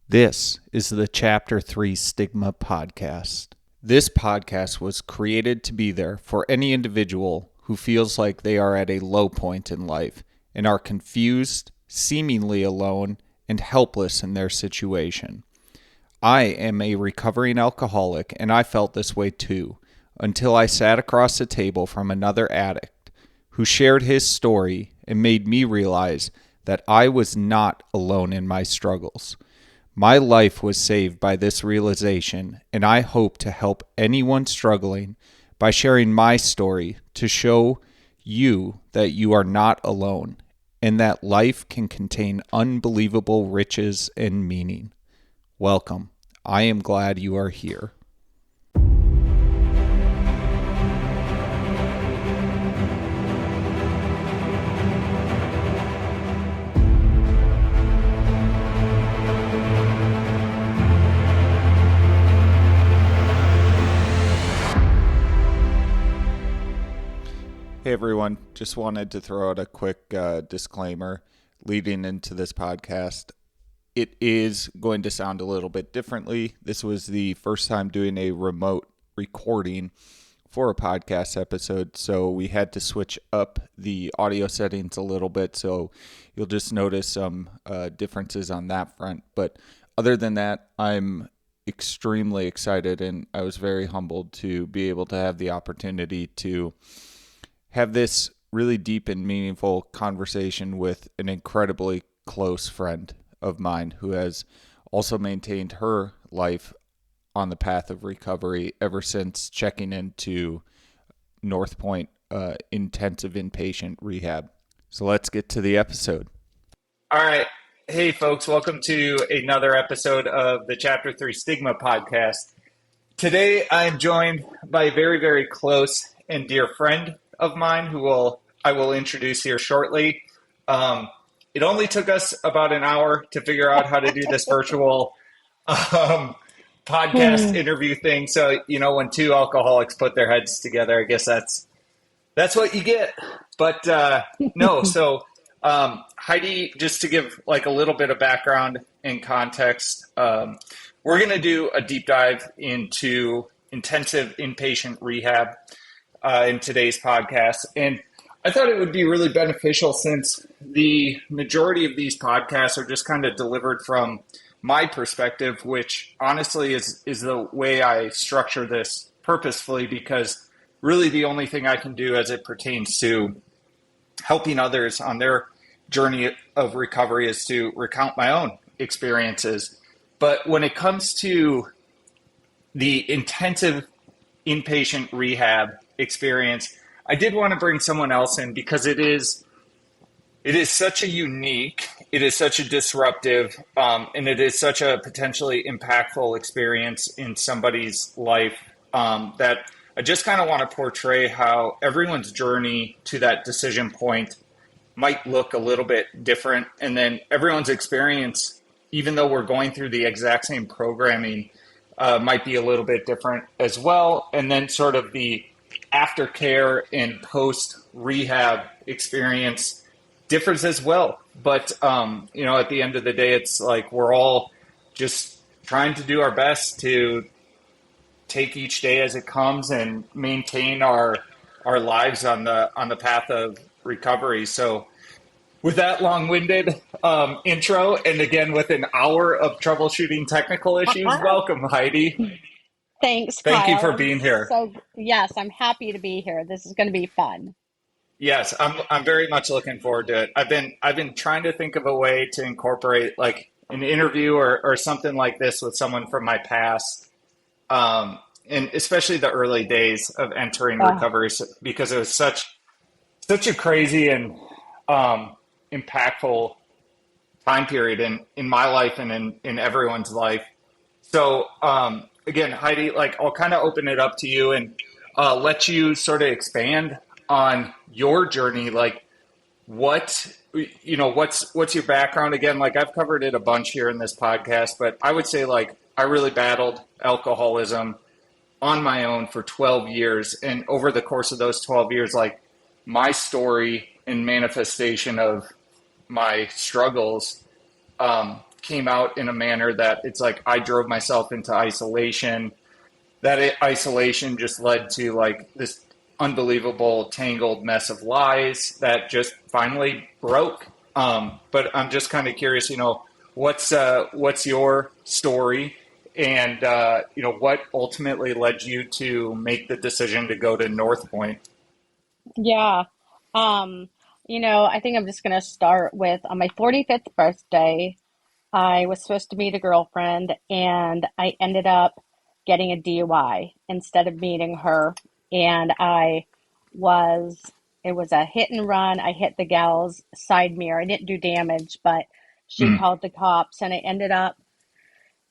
This is the Chapter 3 Stigma Podcast. This podcast was created to be there for any individual who feels like they are at a low point in life and are confused, seemingly alone, and helpless in their situation. I am a recovering alcoholic, and I felt this way too, until I sat across the table from another addict who shared his story and made me realize that I was not alone in my struggles. My life was saved by this realization, and I hope to help anyone struggling by sharing my story to show you that you are not alone and that life can contain unbelievable riches and meaning. Welcome. I am glad you are here. Hey everyone, just wanted to throw out a quick disclaimer leading into this podcast. It is going to sound a little bit differently. This was the first time doing a remote recording for a podcast episode, so we had to switch up the audio settings a little bit, so you'll just notice some differences on that front. But other than that, I'm extremely excited, and I was very humbled to be able to have the opportunity to have this really deep and meaningful conversation with an incredibly close friend of mine who has also maintained her life on the path of recovery ever since checking into North Point intensive inpatient rehab. So let's get to the episode. All right. Hey folks, welcome to another episode of the Chapter 3 Stigma Podcast. Today I'm joined by a very, very close and dear friend of mine who I will introduce here shortly. It only took us about an hour to figure out how to do this virtual podcast interview thing. So, you know, when two alcoholics put their heads together, I guess that's what you get. But no, so Heidi, just to give like a little bit of background and context, we're going to do a deep dive into intensive inpatient rehab in today's podcast. And I thought it would be really beneficial since the majority of these podcasts are just kind of delivered from my perspective, which honestly is the way I structure this purposefully, because really the only thing I can do as it pertains to helping others on their journey of recovery is to recount my own experiences. But when it comes to the intensive inpatient rehab experience, I did want to bring someone else in because it is such a unique, it is such a disruptive, and it is such a potentially impactful experience in somebody's life that I just kind of want to portray how everyone's journey to that decision point might look a little bit different. And then everyone's experience, even though we're going through the exact same programming, might be a little bit different as well. And then sort of the aftercare and post-rehab experience differs as well. But, you know, at the end of the day, it's like we're all just trying to do our best to take each day as it comes and maintain our lives on the path of recovery. So with that long-winded intro, and again with an hour of troubleshooting technical issues, welcome, Heidi. Thanks, Thank Kyle. you for being here. So yes, I'm happy to be here. This is going to be fun. Yes, I'm very much looking forward to it. I've been trying to think of a way to incorporate like an interview or something like this with someone from my past, and especially the early days of entering recovery, because it was such a crazy and impactful time period in my life and in everyone's life. So again, Heidi, like I'll kind of open it up to you and let you sort of expand on your journey. Like what's your background? Again, like I've covered it a bunch here in this podcast, but I would say like I really battled alcoholism on my own for 12 years. And over the course of those 12 years, like my story and manifestation of my struggles came out in a manner that it's like I drove myself into isolation. Isolation just led to like this unbelievable tangled mess of lies that just finally broke. But I'm just kind of curious, what's your story, and what ultimately led you to make the decision to go to North Point? Yeah. Um, I think I'm just going to start with on my 45th birthday, I was supposed to meet a girlfriend and I ended up getting a DUI instead of meeting her. And was, it was a hit and run. I hit the gal's side mirror. I didn't do damage, but she Mm. called the cops and I ended up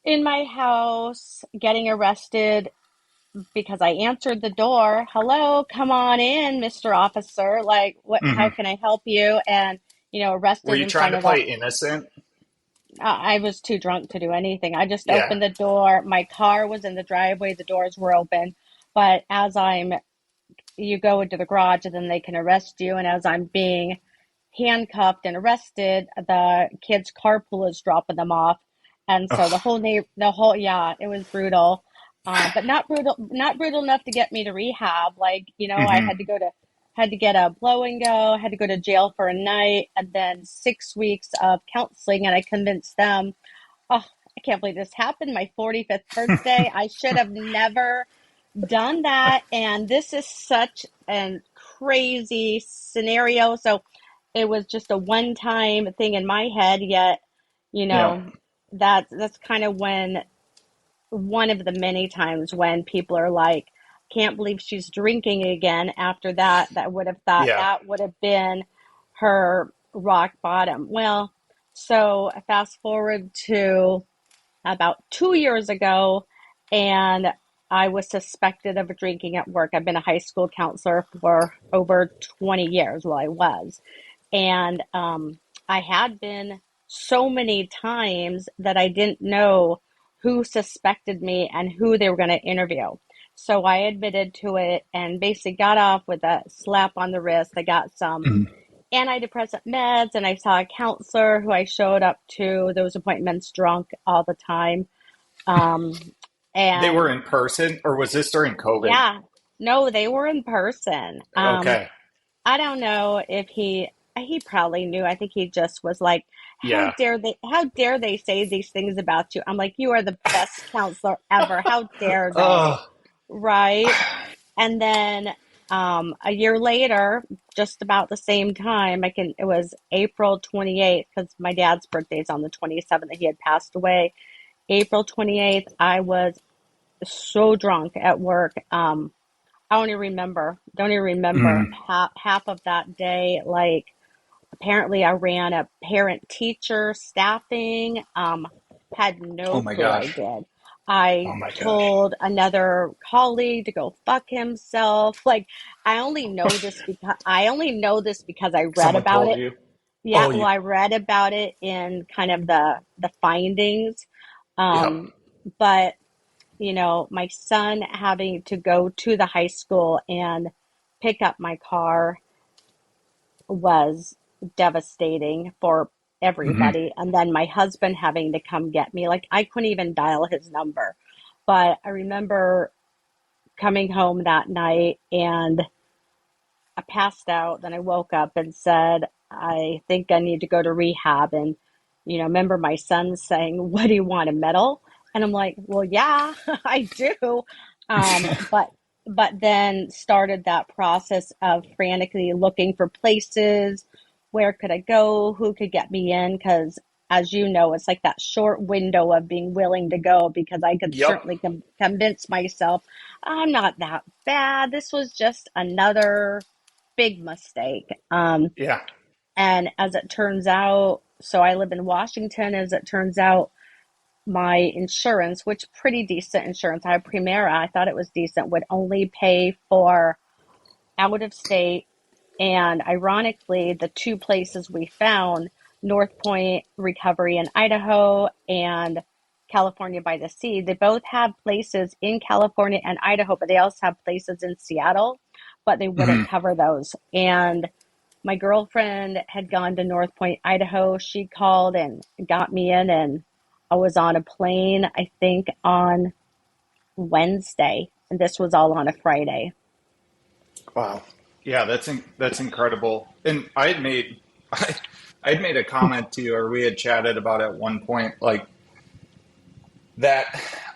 in my house getting arrested because I answered the door. Hello, come on in, Mr. Officer. Like, how Hmm. can I help you? And, Were arrested you in trying front to of the, play innocent? I was too drunk to do anything. I just Yeah. opened the door. My car was in the driveway. The doors were open. But you go into the garage and then they can arrest you. And as I'm being handcuffed and arrested, the kids' carpool is dropping them off. And so Ugh. yeah, it was brutal. But not brutal enough to get me to rehab. Like, I Hmm. had to get a blow and go, had to go to jail for a night, and then 6 weeks of counseling. And I convinced them, oh, I can't believe this happened. My 45th birthday. I should have never done that. And this is such a crazy scenario. So it was just a one-time thing in my head, yet, you Yeah. know, that's kind of when one of the many times when people are like, can't believe she's drinking again. After that, that would have thought Yeah. that would have been her rock bottom. Well, so fast forward to about 2 years ago, and I was suspected of drinking at work. I've been a high school counselor for over 20 years. Well, I was. And I had been so many times that I didn't know who suspected me and who they were going to interview. So I admitted to it and basically got off with a slap on the wrist. I got some Mhm. antidepressant meds and I saw a counselor who I showed up to those appointments drunk all the time. Um, They were and in person, or was this during COVID? yeah, no, they were in person. Okay. I don't know if he probably knew. I think he just was like, Yeah. how dare they say these things about you? I'm like, you are the best counselor ever. How dare they? Oh. Right? And then a year later, just about the same time, it was April 28th because my dad's birthday is on the 27th that he had passed away. April 28th, I was so drunk at work. Don't even remember Mm. half of that day. Like, apparently I ran a parent teacher staffing, had Oh no my clue I gosh. did. Oh I my gosh. told another colleague to go fuck himself. Like, I only know this because I read Someone about told it. you? Yeah, Oh, well, you. I read about it in kind of the findings. Yep. Um, but my son having to go to the high school and pick up my car was devastating for Hmm. everybody. And then my husband having to come get me. Like, I couldn't even dial his number. But I remember coming home that night and I passed out. Then I woke up and said, I think I need to go to rehab. And, remember my son saying, what do you want, a medal? And I'm like, well, yeah, I do. But then started that process of frantically looking for places. Where could I go? Who could get me in? Because as you know, it's like that short window of being willing to go because I could Yep. certainly convince myself I'm not that bad. This was just another big mistake. Yeah. And as it turns out, so I live in Washington. As it turns out, my insurance, which pretty decent insurance, I have Primera, I thought it was decent, would only pay for out of state. And ironically, the two places we found, North Point Recovery in Idaho and California by the Sea, they both have places in California and Idaho, but they also have places in Seattle, but they wouldn't Hmm. cover those. And my girlfriend had gone to North Point, Idaho. She called and got me in, and I was on a plane, I think on Wednesday, and this was all on a Friday. Wow. Yeah, that's incredible. And I had made I had made a comment to you, or we had chatted about at one point, like that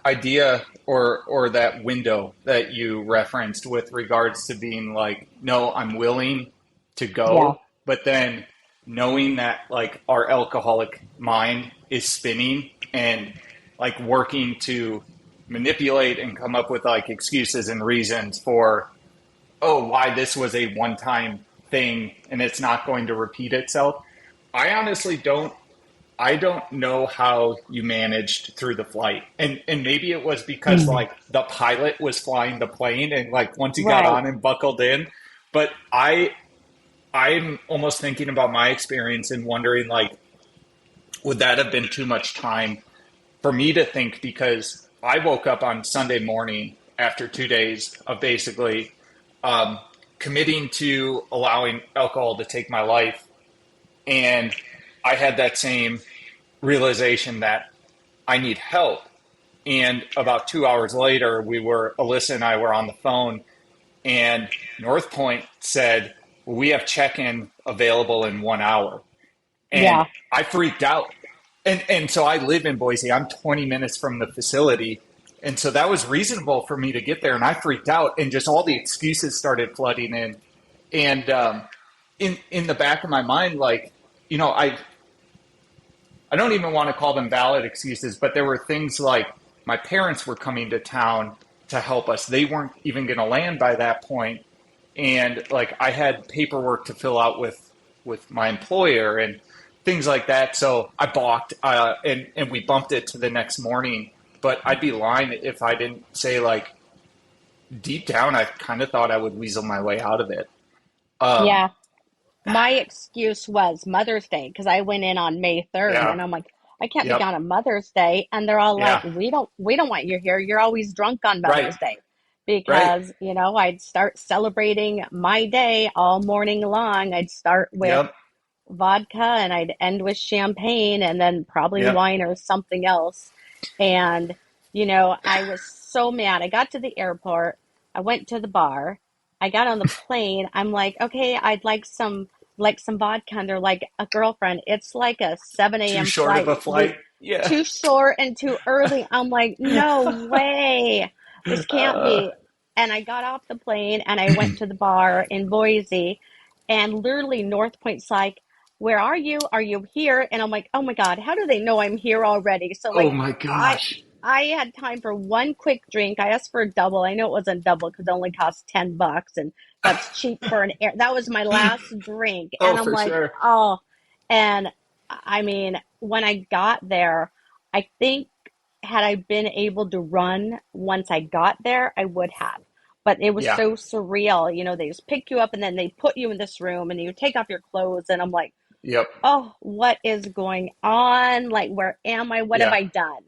idea or that window that you referenced with regards to being like, no, I'm willing to Yeah, go, but then knowing that like our alcoholic mind is spinning and like working to manipulate and come up with like excuses and reasons for, oh, why this was a one time thing and it's not going to repeat itself. I honestly don't know how you managed through the flight. And maybe it was because like the pilot was flying the plane and like once he got right. on and buckled in. But I'm almost thinking about my experience and wondering like, would that have been too much time for me to think, because I woke up on Sunday morning after 2 days of basically um, committing to allowing alcohol to take my life. And I had that same realization that I need help. And about 2 hours later, Alyssa and I were on the phone, and North Point said, we have check-in available in 1 hour. And Yeah, I freaked out. And so I live in Boise. I'm 20 minutes from the facility. And so that was reasonable for me to get there. And I freaked out, and just all the excuses started flooding in. And in the back of my mind, like, you know, I don't even want to call them valid excuses, but there were things like my parents were coming to town to help us. They weren't even going to land by that point. And like I had paperwork to fill out with my employer and things like that. So I balked, and we bumped it to the next morning. But I'd be lying if I didn't say like deep down, I kind of thought I would weasel my way out of it. Um, yeah. My excuse was Mother's Day because I went in on May 3rd, yeah, and I'm like, I can't be yep, gone on Mother's Day. And they're all like, yeah, we don't want you here. You're always drunk on right, Mother's Day. right, Because, I'd start celebrating my day all morning long. I'd start with yep, vodka and I'd end with champagne and then probably yep. wine or something else. And, I was so mad. I got to the airport. I went to the bar. I got on the plane. I'm like, okay, I'd like some vodka. And they're like, a girlfriend, it's like a 7 Too a.m. short of flight. a We flight. Yeah. too short and too early. I'm like, no way. This can't Uh, be. And I got off the plane and I went to the bar in Boise, and literally North Point's like, where are you? Are you here? And I'm like, oh my God, how do they know I'm here already? So oh like my I gosh. I had time for one quick drink. I asked for a double. I know it wasn't double because it only cost $10, and that's cheap for an air. That was my last drink. Oh, And I'm for like, sure. oh, and I mean, when I got there, I think had I been able to run once I got there, I would have. But it was Yeah. so surreal. They just pick you up and then they put you in this room and you take off your clothes. And I'm like, Yep. oh, what is going on? Like, where am I? What have Yeah. I done?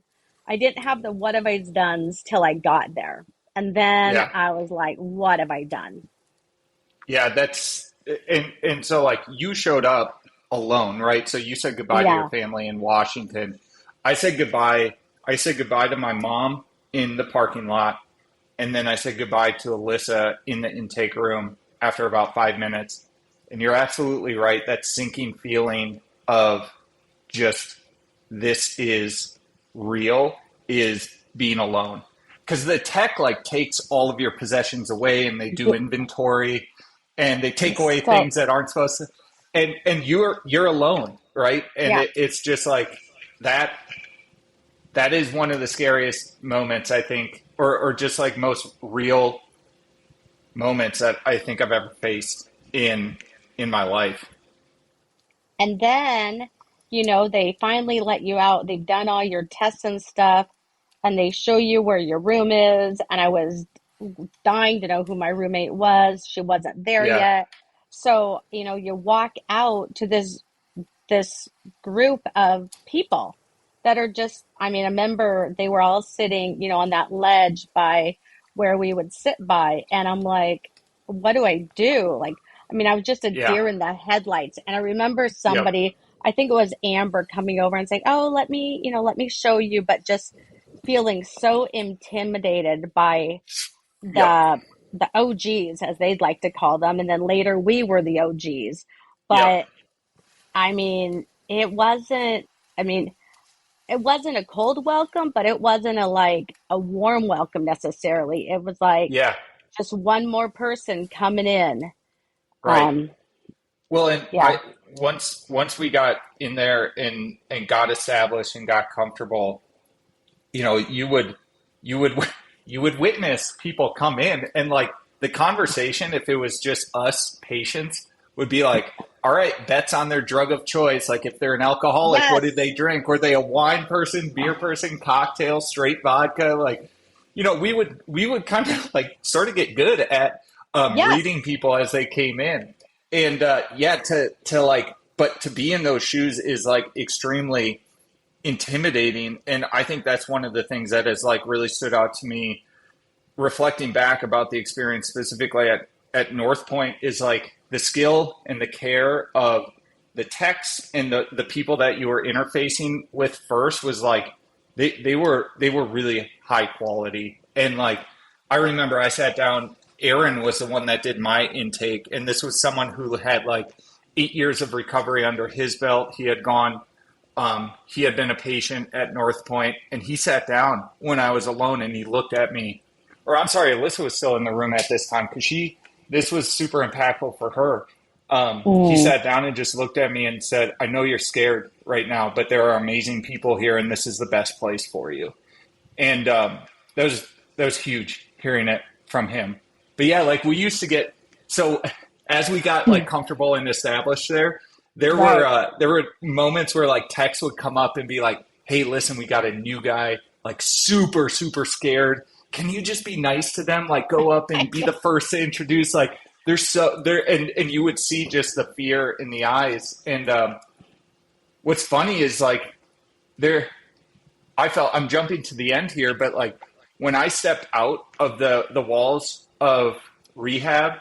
I didn't have the what have I done till I got there. And then Yeah. I was like, what have I done? Yeah. And so like you showed up alone, right? So you said goodbye to your Yeah. family in Washington. I said goodbye. I said goodbye to my mom in the parking lot. And then I said goodbye to Alyssa in the intake room after about 5 minutes. And you're absolutely right. That sinking feeling of just this is real is being alone. Because the tech like takes all of your possessions away and they do Yeah. inventory and they take away So, things that aren't supposed to, and you're alone, right? And yeah. it's just like that that is one of the scariest moments I think, or just like most real moments that I think I've ever faced in my life. And then, they finally let you out. They've done all your tests and stuff, and they show you where your room is. And I was dying to know who my roommate was. She wasn't there Yeah. yet. So, you walk out to this group of people that are just, I mean, I remember they were all sitting, on that ledge by where we would sit by. And I'm like, what do I do? Like, I mean, I was just a Yeah. deer in the headlights. And I remember Yep. somebody, I think it was Amber, coming over and saying, "Oh, let me show you," but just feeling so intimidated by Yep. the OGs, as they'd like to call them. And then later we were the OGs. Yep. But I mean, it wasn't a cold welcome, but it wasn't a warm welcome necessarily. It was like Yeah. just one more person coming in. Right. Um, Well, and yeah. once we got in there and got established and got comfortable, you would you would witness people come in, and like the conversation, if it was just us patients, would be like, all right, bets on their drug of choice. Like if they're an alcoholic, what did Yes. they drink? Were they a wine person, beer person, cocktail, straight vodka? Like, we would kind of like sort of get good at Yes. reading people as they came in. And yeah, to like, but to be in those shoes is like extremely intimidating. And I think that's one of the things that has like really stood out to me reflecting back about the experience specifically at North Point is like the skill and the care of the techs and the people that you were interfacing with first was like they were really high quality. And like I remember I sat down, Aaron was the one that did my intake, and this was someone who had like 8 years of recovery under his belt. He had been a patient at North Point, and he sat down when I was alone, and he looked at me. Or I'm sorry, Alyssa was still in the room at this time because this was super impactful for her. He Mm. sat down and just looked at me and said, "I know you're scared right now, but there are amazing people here, and this is the best place for you." And that was huge hearing it from him. But yeah, like we used to get so as we got like comfortable and established Right. there were moments where like texts would come up and be like, "Hey, listen, we got a new guy, like super super scared. Can you just be nice to them? Like go up and be the first to introduce." Like there's so there and you would see just the fear in the eyes. And what's funny is like there I felt I'm jumping to the end here, but like when I stepped out of the walls of rehab,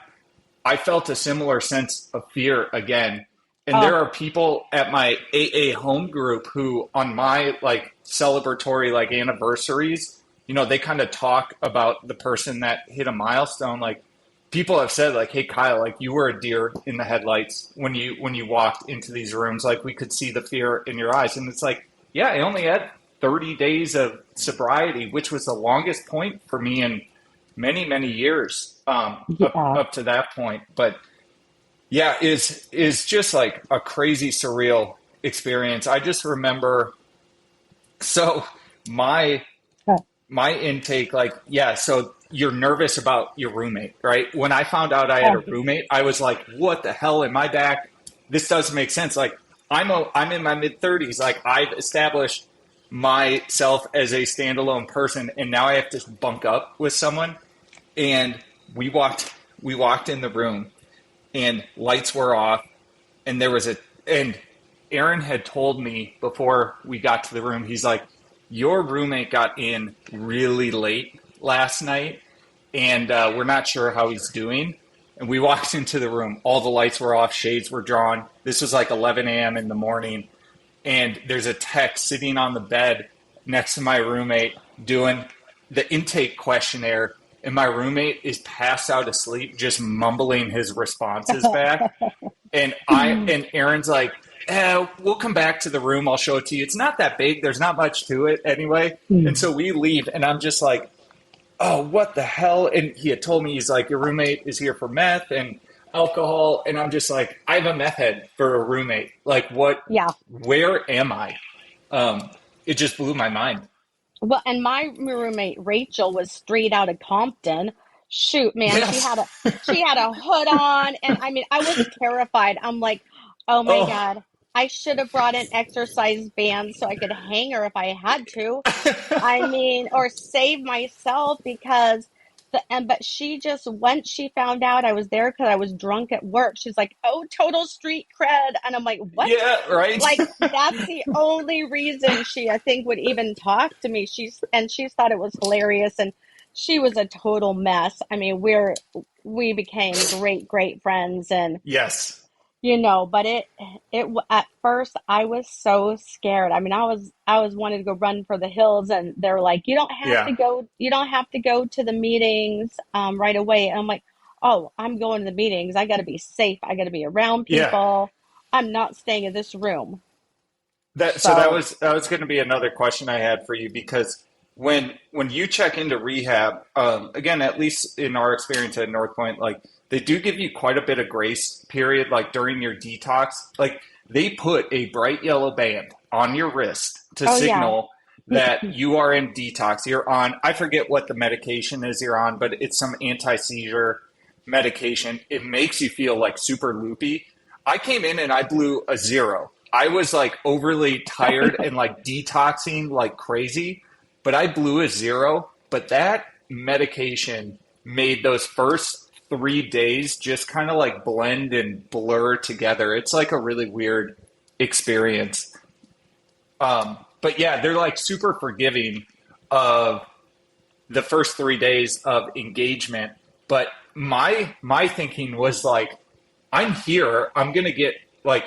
I felt a similar sense of fear again. And there Oh, are people at my AA home group who, on my like celebratory like anniversaries, they kind of talk about the person that hit a milestone. Like people have said, like, "Hey, Kyle, like you were a deer in the headlights when you walked into these rooms. Like we could see the fear in your eyes." And it's like, yeah, I only had 30 days of sobriety, which was the longest point for me in many many years yeah. up to that point. But yeah, is just like a crazy surreal experience. I just remember so my my intake, like, yeah, so you're nervous about your roommate, right? When I found out I had a Oh, roommate, I was like, what the hell am I back? This doesn't make sense. Like I'm in my mid 30s, like I've established myself as a standalone person, and now I have to bunk up with someone. And we walked in the room, and lights were off, and and Aaron had told me before we got to the room, he's like, your roommate got in really late last night, and we're not sure how he's doing. And we walked into the room, all the lights were off, shades were drawn. This was like 11 a.m. in the morning, and there's a tech sitting on the bed next to my roommate doing the intake questionnaire, and my roommate is passed out asleep just mumbling his responses back. And Aaron's like, we'll come back to the room, I'll show it to you. It's not that big, there's not much to it anyway. And so we leave, and I'm just like, oh, what the hell? And he had told me, he's like, your roommate is here for meth and alcohol. And I'm just like, I have a meth head for a roommate. Like, what, yeah. where am I? It just blew my mind. Well, and my roommate Rachel was straight out of Compton. Shoot, man, Yes. she had a hood on, and I mean, I was terrified. I'm like, oh my Oh, God, I should have brought an exercise band so I could hang her if I had to. I mean, or save myself because but she just, once she found out I was there because I was drunk at work, she's like, "Oh, total street cred," and I'm like, "What?" yeah, right. Like that's the only reason she, I think, would even talk to me. She's thought it was hilarious, and she was a total mess. I mean, we became great friends, and Yes. but at first I was so scared. I mean, I was wanting to go run for the hills, and they're like, Yeah. you don't have to go to the meetings right away. And I'm like, oh, I'm going to the meetings. I got to be safe. I got to be around Yeah. people. I'm not staying in this room. That So, was going to be another question I had for you because when you check into rehab, again, at least in our experience at North Point, like they do give you quite a bit of grace period, like during your detox. Like they put a bright yellow band on your wrist to oh yeah, signal that you are in detox. You're on, I forget what the medication is you're on, but it's some anti-seizure medication. It makes you feel like super loopy. I came in and I blew a zero. I was like overly tired and like detoxing like crazy, but I blew a zero. But that medication made those first 3 days just kind of like blend and blur together. It's like a really weird experience. But yeah, they're like super forgiving of the first 3 days of engagement. But my thinking was like, I'm here. I'm gonna get like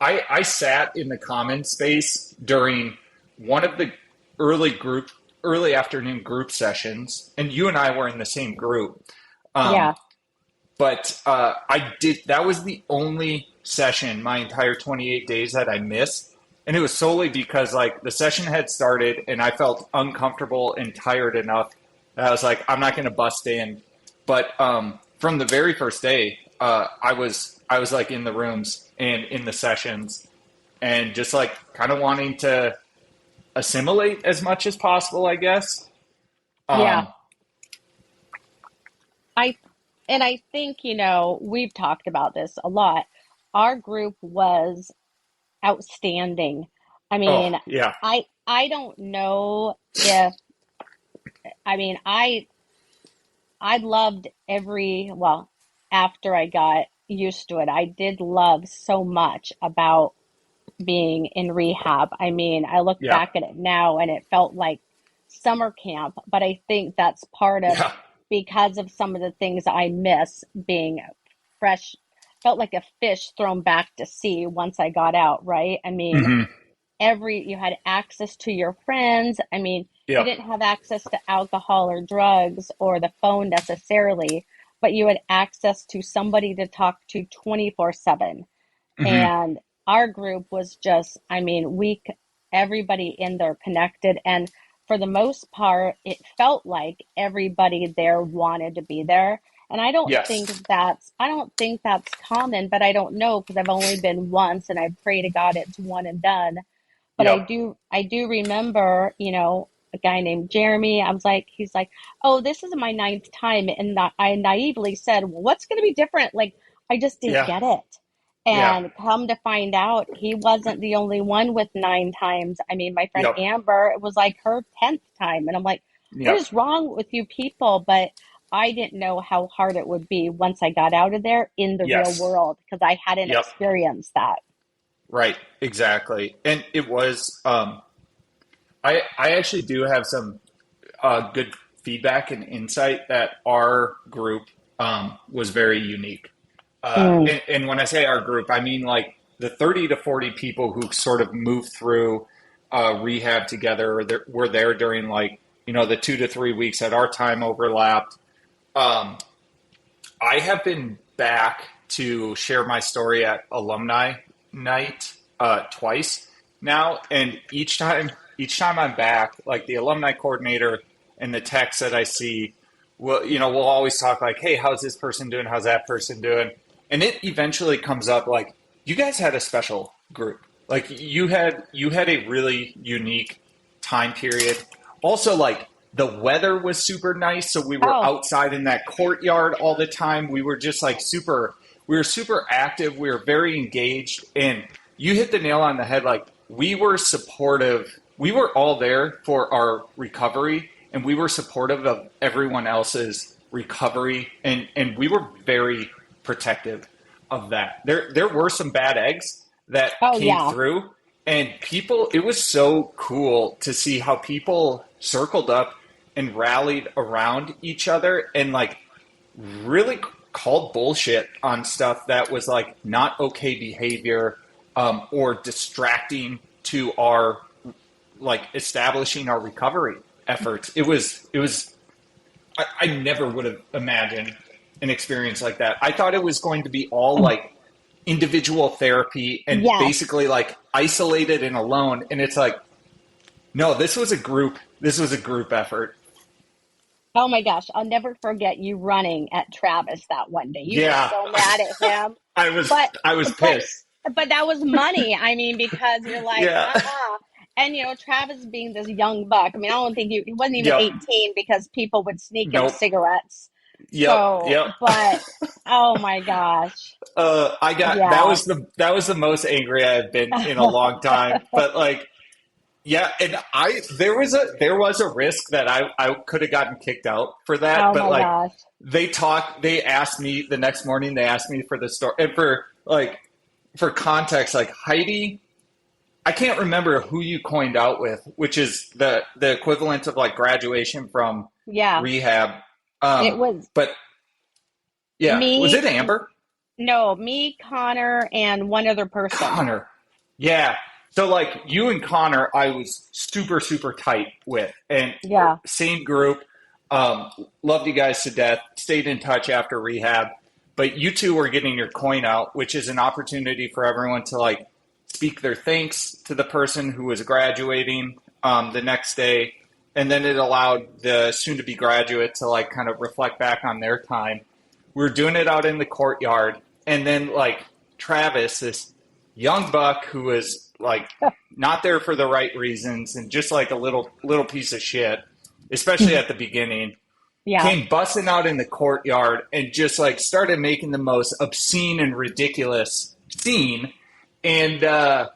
I sat in the common space during one of the early group early afternoon group sessions, and you and I were in the same group. Um, yeah, but I did that was the only session my entire 28 days that I missed. And it was solely because like the session had started and I felt uncomfortable and tired enough that I was like, I'm not gonna bust in. But from the very first day, I was like in the rooms and in the sessions and just like kind of wanting to assimilate as much as possible, I guess. yeah. Um, I and I think, we've talked about this a lot. Our group was outstanding. I oh mean, yeah, I don't know if I mean, I loved after I got used to it, I did love so much about being in rehab. I mean, I look yeah, back at it now and it felt like summer camp, but I think that's part of yeah. because of some of the things I miss being fresh, felt like a fish thrown back to sea once I got out, right? I mean, Hmm. you had access to your friends. I mean, you Yep. didn't have access to alcohol or drugs or the phone necessarily, but you had access to somebody to talk to 24/7. Hmm. And our group was just, I mean, everybody in there connected. And for the most part, it felt like everybody there wanted to be there. And Yes. I don't think that's common, but I don't know because I've only been once and I pray to God it's one and done. But Yep. I do remember, a guy named Jeremy. He's like, oh, this is my ninth time. And I naively said, well, what's going to be different? Like, I just didn't Yeah. get it. Yeah. And come to find out, he wasn't the only one with nine times. I mean, my friend Yep. Amber, it was like her 10th time. And I'm like, what Yep. is wrong with you people? But I didn't know how hard it would be once I got out of there in the real Yes. world because I hadn't Yep. experienced that. Right. Exactly. And it was. I actually do have some good feedback and insight that our group was very unique. Mm, And when I say our group, I mean like the 30 to 40 people who sort of moved through rehab together or were there during like, the 2 to 3 weeks that our time overlapped. Um, I have been back to share my story at alumni night twice now, and each time I'm back, like the alumni coordinator and the techs that I see, we'll always talk like, "Hey, how's this person doing? How's that person doing?" And it eventually comes up like, "You guys had a special group. Like you had a really unique time period. Also, like the weather was super nice, so we were oh, outside in that courtyard all the time. We were just like we were super active. We were very engaged, and you hit the nail on the head. Like we were supportive. We were all there for our recovery, and we were supportive of everyone else's recovery, and we were very protective of that. There were some bad eggs that oh came yeah. through, and people. It was so cool to see how people circled up and rallied around each other and like really called bullshit on stuff that was like not okay behavior, or distracting to our like establishing our recovery efforts. I never would have imagined an experience like that. I thought it was going to be all like individual therapy and Yes. basically like isolated and alone. And it's like, no, this was a group effort. Oh my gosh, I'll never forget you running at Travis that one day. You were Yeah. so mad at him. But I was but pissed. but that was money. I mean, because you're like, Yeah. And Travis being this young buck. I mean, I don't think he wasn't even Yep. 18 because people would sneak him Nope. cigarettes. Yep. So, Yep. but oh my gosh. That was the most angry I've been in a long time. But like, yeah, and there was a risk that I could have gotten kicked out for that. Oh But my like gosh. they asked me the next morning, they asked me for the story and for context, like Heidi, I can't remember who you coined out with, which is the equivalent of like graduation from Yeah. rehab. It was But yeah, was it me, Amber? no, me, Connor, and one other person. Connor. Yeah. So like you and Connor, I was super, super tight with, and Yeah. same group. Loved you guys to death. Stayed in touch after rehab, but you two were getting your coin out, which is an opportunity for everyone to like speak their thanks to the person who was graduating the next day, and then it allowed the soon-to-be graduate to like kind of reflect back on their time. We were doing it out in the courtyard, and then like Travis, this young buck who was like not there for the right reasons and just like a little piece of shit, especially at the beginning, Yeah. came busting out in the courtyard and just like started making the most obscene and ridiculous scene. And I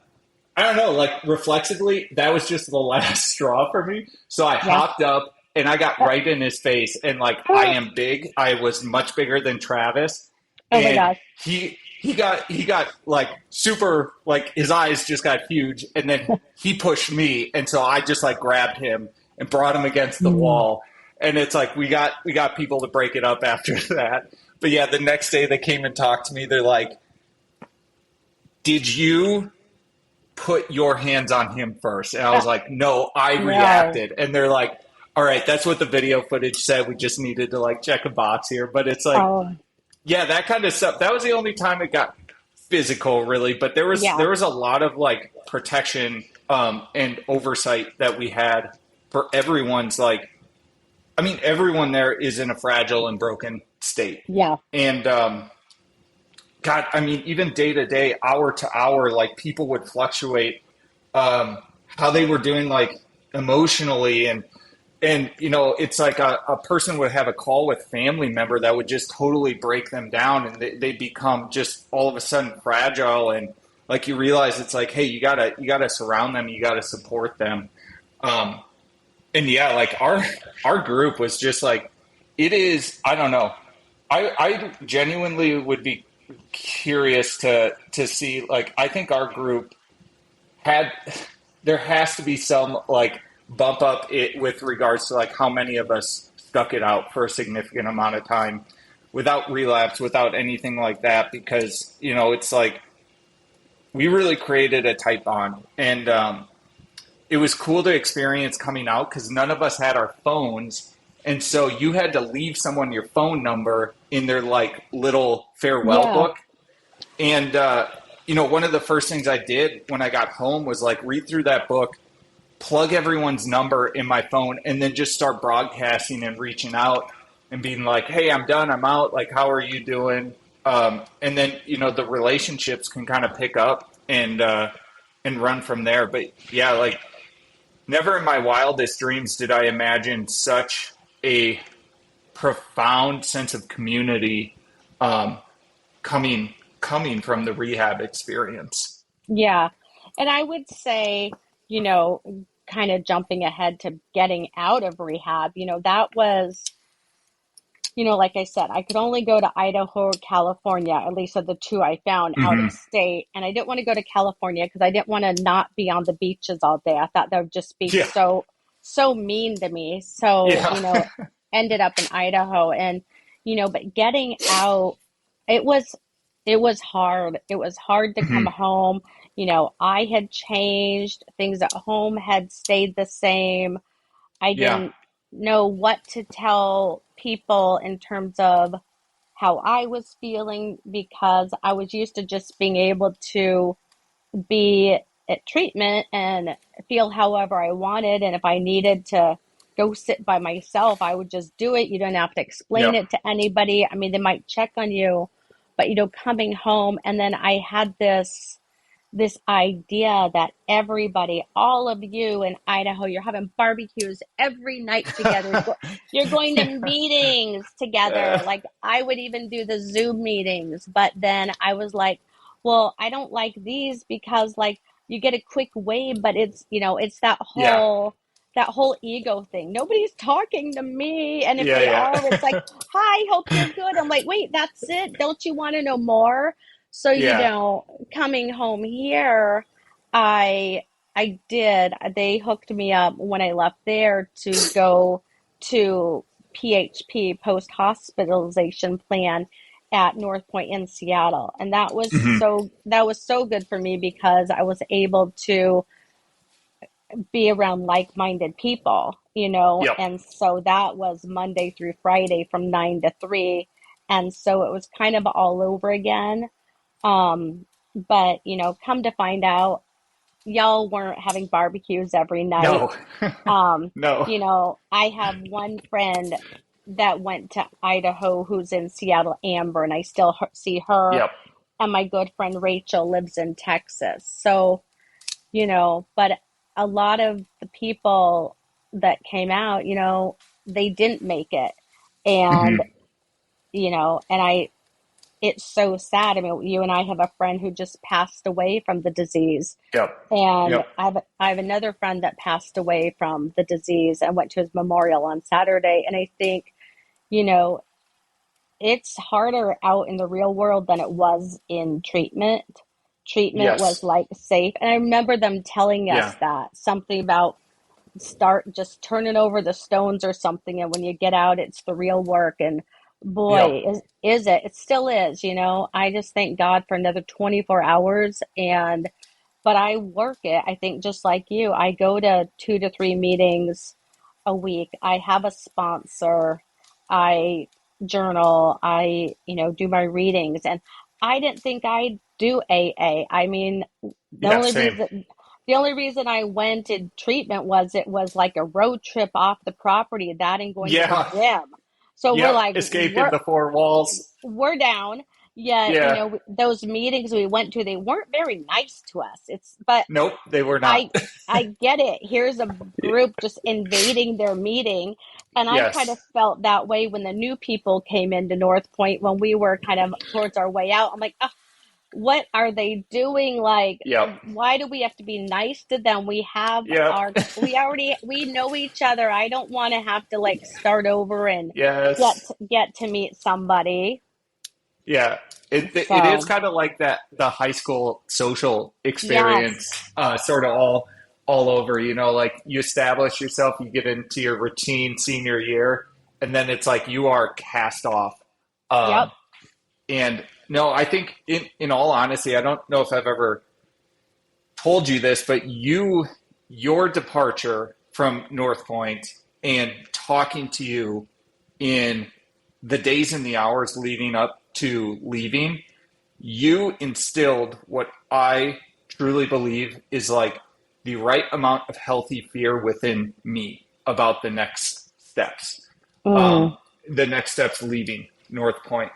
don't know, like reflexively, that was just the last straw for me. So I hopped up and I got right in his face. And like, I am big. I was much bigger than Travis. Oh And my gosh. he got like super, like his eyes just got huge. And then he pushed me. And so I just like grabbed him and brought him against the wall. And it's like, we got people to break it up after that. But yeah, the next day they came and talked to me. They're like, did you put your hands on him first? And I was like, no, I reacted. And they're like, all right, that's what the video footage said. We just needed to like check a box here. But it's like, yeah, that kind of stuff. That was the only time it got physical, really. But there was a lot of like protection and oversight that we had for everyone's like, I mean, everyone there is in a fragile and broken state. Yeah. And God, I mean, even day to day, hour to hour, like people would fluctuate how they were doing like emotionally. And it's like a person would have a call with family member that would just totally break them down, and they become just all of a sudden fragile. And like you realize it's like, hey, you gotta surround them, you gotta support them. And yeah, like our group was just like, it is, I don't know. I genuinely would be curious to see, like, I think our group there has to be some like bump up it with regards to like how many of us stuck it out for a significant amount of time without relapse, without anything like that, because it's like we really created a tight bond. And it was cool to experience coming out because none of us had our phones. And so you had to leave someone your phone number in their like little farewell book. And, one of the first things I did when I got home was like read through that book, plug everyone's number in my phone, and then just start broadcasting and reaching out and being like, hey, I'm done. I'm out. Like, how are you doing? And then, the relationships can kind of pick up and run from there. But yeah, like never in my wildest dreams did I imagine such a profound sense of community coming from the rehab experience. Yeah. And I would say, kind of jumping ahead to getting out of rehab, that was, like I said, I could only go to Idaho or California, at least of the two I found out of state. And I didn't want to go to California because I didn't want to not be on the beaches all day. I thought that would just be so so mean to me. So, Yeah. ended up in Idaho and, but getting out, it was, it was hard. It was hard to come Mhm. home. I had changed. Things at home had stayed the same. I Yeah. didn't know what to tell people in terms of how I was feeling because I was used to just being able to be at treatment and feel however I wanted. And if I needed to go sit by myself, I would just do it. You don't have to explain Yep. it to anybody. I mean, they might check on you, but coming home, and then I had this idea that everybody, all of you in Idaho, you're having barbecues every night together. You're going to meetings together. Uh, Like I would even do the Zoom meetings, but then I was like, well, I don't like these because like you get a quick wave, but it's yeah. that whole ego thing. Nobody's talking to me. And if Yeah. they are, it's Yeah. like, hi, hope you're good. I'm like, wait, that's it. Don't you want to know more? So, Yeah. coming home here, I I did. They hooked me up when I left there to go to PHP, post hospitalization plan at North Point in Seattle. And Hmm. that was so good for me because I was able to be around like-minded people, Yep. and so that was Monday through Friday from 9 to 3. And so it was kind of all over again. But come to find out, y'all weren't having barbecues every night. No. Um, No. I have one friend that went to Idaho who's in Seattle, Amber, and I still see her. Yep. And my good friend Rachel lives in Texas. So, but a lot of the people that came out, they didn't make it. And, Hmm. and it's so sad. I mean, you and I have a friend who just passed away from the disease. Yep. And Yep. I have another friend that passed away from the disease and went to his memorial on Saturday. And I think, you know, it's harder out in the real world than it was in treatment. Treatment was Yes. like safe. And I remember them telling Yeah. us that something about start just turning over the stones or something. And when you get out, it's the real work. And Yep. boy, is it? It still is. I just thank God for another 24 hours. But I work it. I think just like you, I go to 2 to 3 meetings a week. I have a sponsor. I journal. I do my readings. And I didn't think I'd do AA. I mean, the Yeah. only Same. reason the only reason I went in treatment was it was like a road trip off the property, that and going to the Yeah. gym. So we're Yep. like, Escaping the four walls. we're down. Yet, Yeah. those meetings we went to, they weren't very nice to us. But Nope. They were not. I, I get it. Here's a group just invading their meeting. And I kind of Yes. felt that way when the new people came into North Point when we were kind of towards our way out. I'm like, oh, what are they doing? Like, Yep. why do we have to be nice to them? Yep. We know each other. I don't want to have to like start over and Yes. get to meet somebody. Yeah. It is So, kind of like that the high school social yes. experience, sort of all over. Like you establish yourself, you get into your routine senior year, and then it's like you are cast off. Yep. Um, and no, I think in all honesty, I don't know if I've ever told you this, but your departure from North Point and talking to you in the days and the hours leading up to leaving, you instilled what I truly believe is like the right amount of healthy fear within me about the next steps. Mm, Um, the next steps leaving North Point.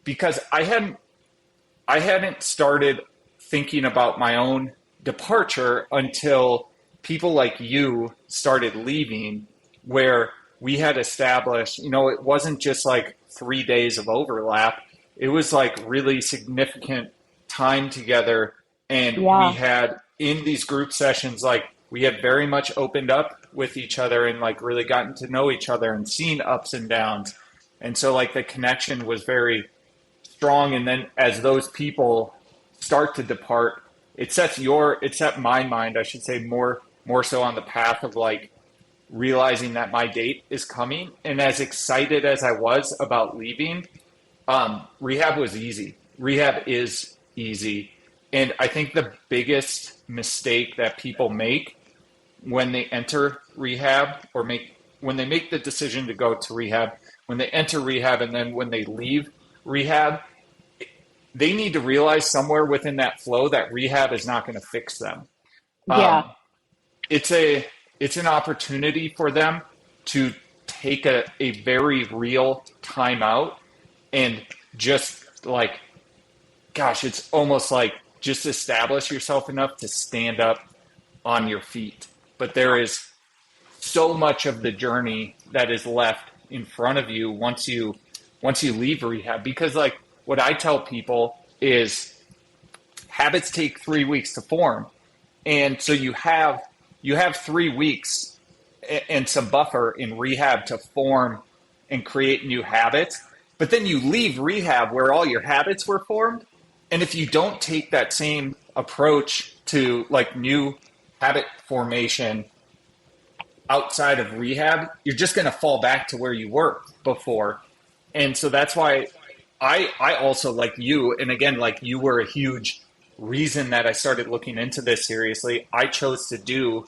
Because I hadn't started thinking about my own departure until people like you started leaving, where we had established, it wasn't just like 3 days of overlap. It was like really significant time together. And we yeah. had in these group sessions, like we had very much opened up with each other and like really gotten to know each other and seen ups and downs. And so like the connection was very strong. And then as those people start to depart, it set my mind, I should say, more more so on the path of like realizing that my date is coming. And as excited as I was about leaving, rehab was easy. Rehab is easy. And I think the biggest mistake that people make when they enter rehab or when they make the decision to go to rehab, when they enter rehab and then when they leave rehab, they need to realize somewhere within that flow that rehab is not going to fix them. Yeah. It's a it's an opportunity for them to take a very real time out and just like, gosh, it's almost like just establish yourself enough to stand up on your feet. But there is so much of the journey that is left in front of you once you leave rehab. Because like what I tell people is habits take 3 weeks to form. And so you have 3 weeks and some buffer in rehab to form and create new habits. But then you leave rehab where all your habits were formed. And if you don't take that same approach to like new habit formation outside of rehab, you're just going to fall back to where you were before. And so that's why I also, like you, and again, like you were a huge reason that I started looking into this seriously. I chose to do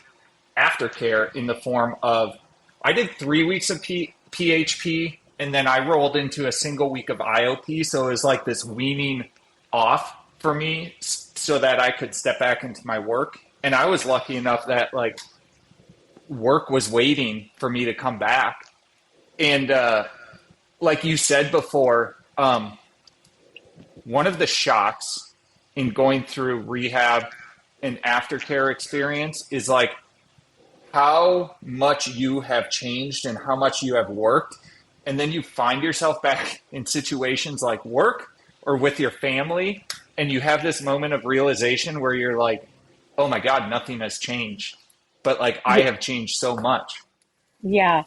aftercare in the form of I did 3 weeks of PHP and then I rolled into a single week of IOP. So it was like this weaning off for me so that I could step back into my work. And I was lucky enough that like work was waiting for me to come back. And like you said before, one of the shocks in going through rehab and aftercare experience is like how much you have changed and how much you have worked. And then you find yourself back in situations like work or with your family. And you have this moment of realization where you're like, oh my God, nothing has changed. But like I have changed so much. Yeah.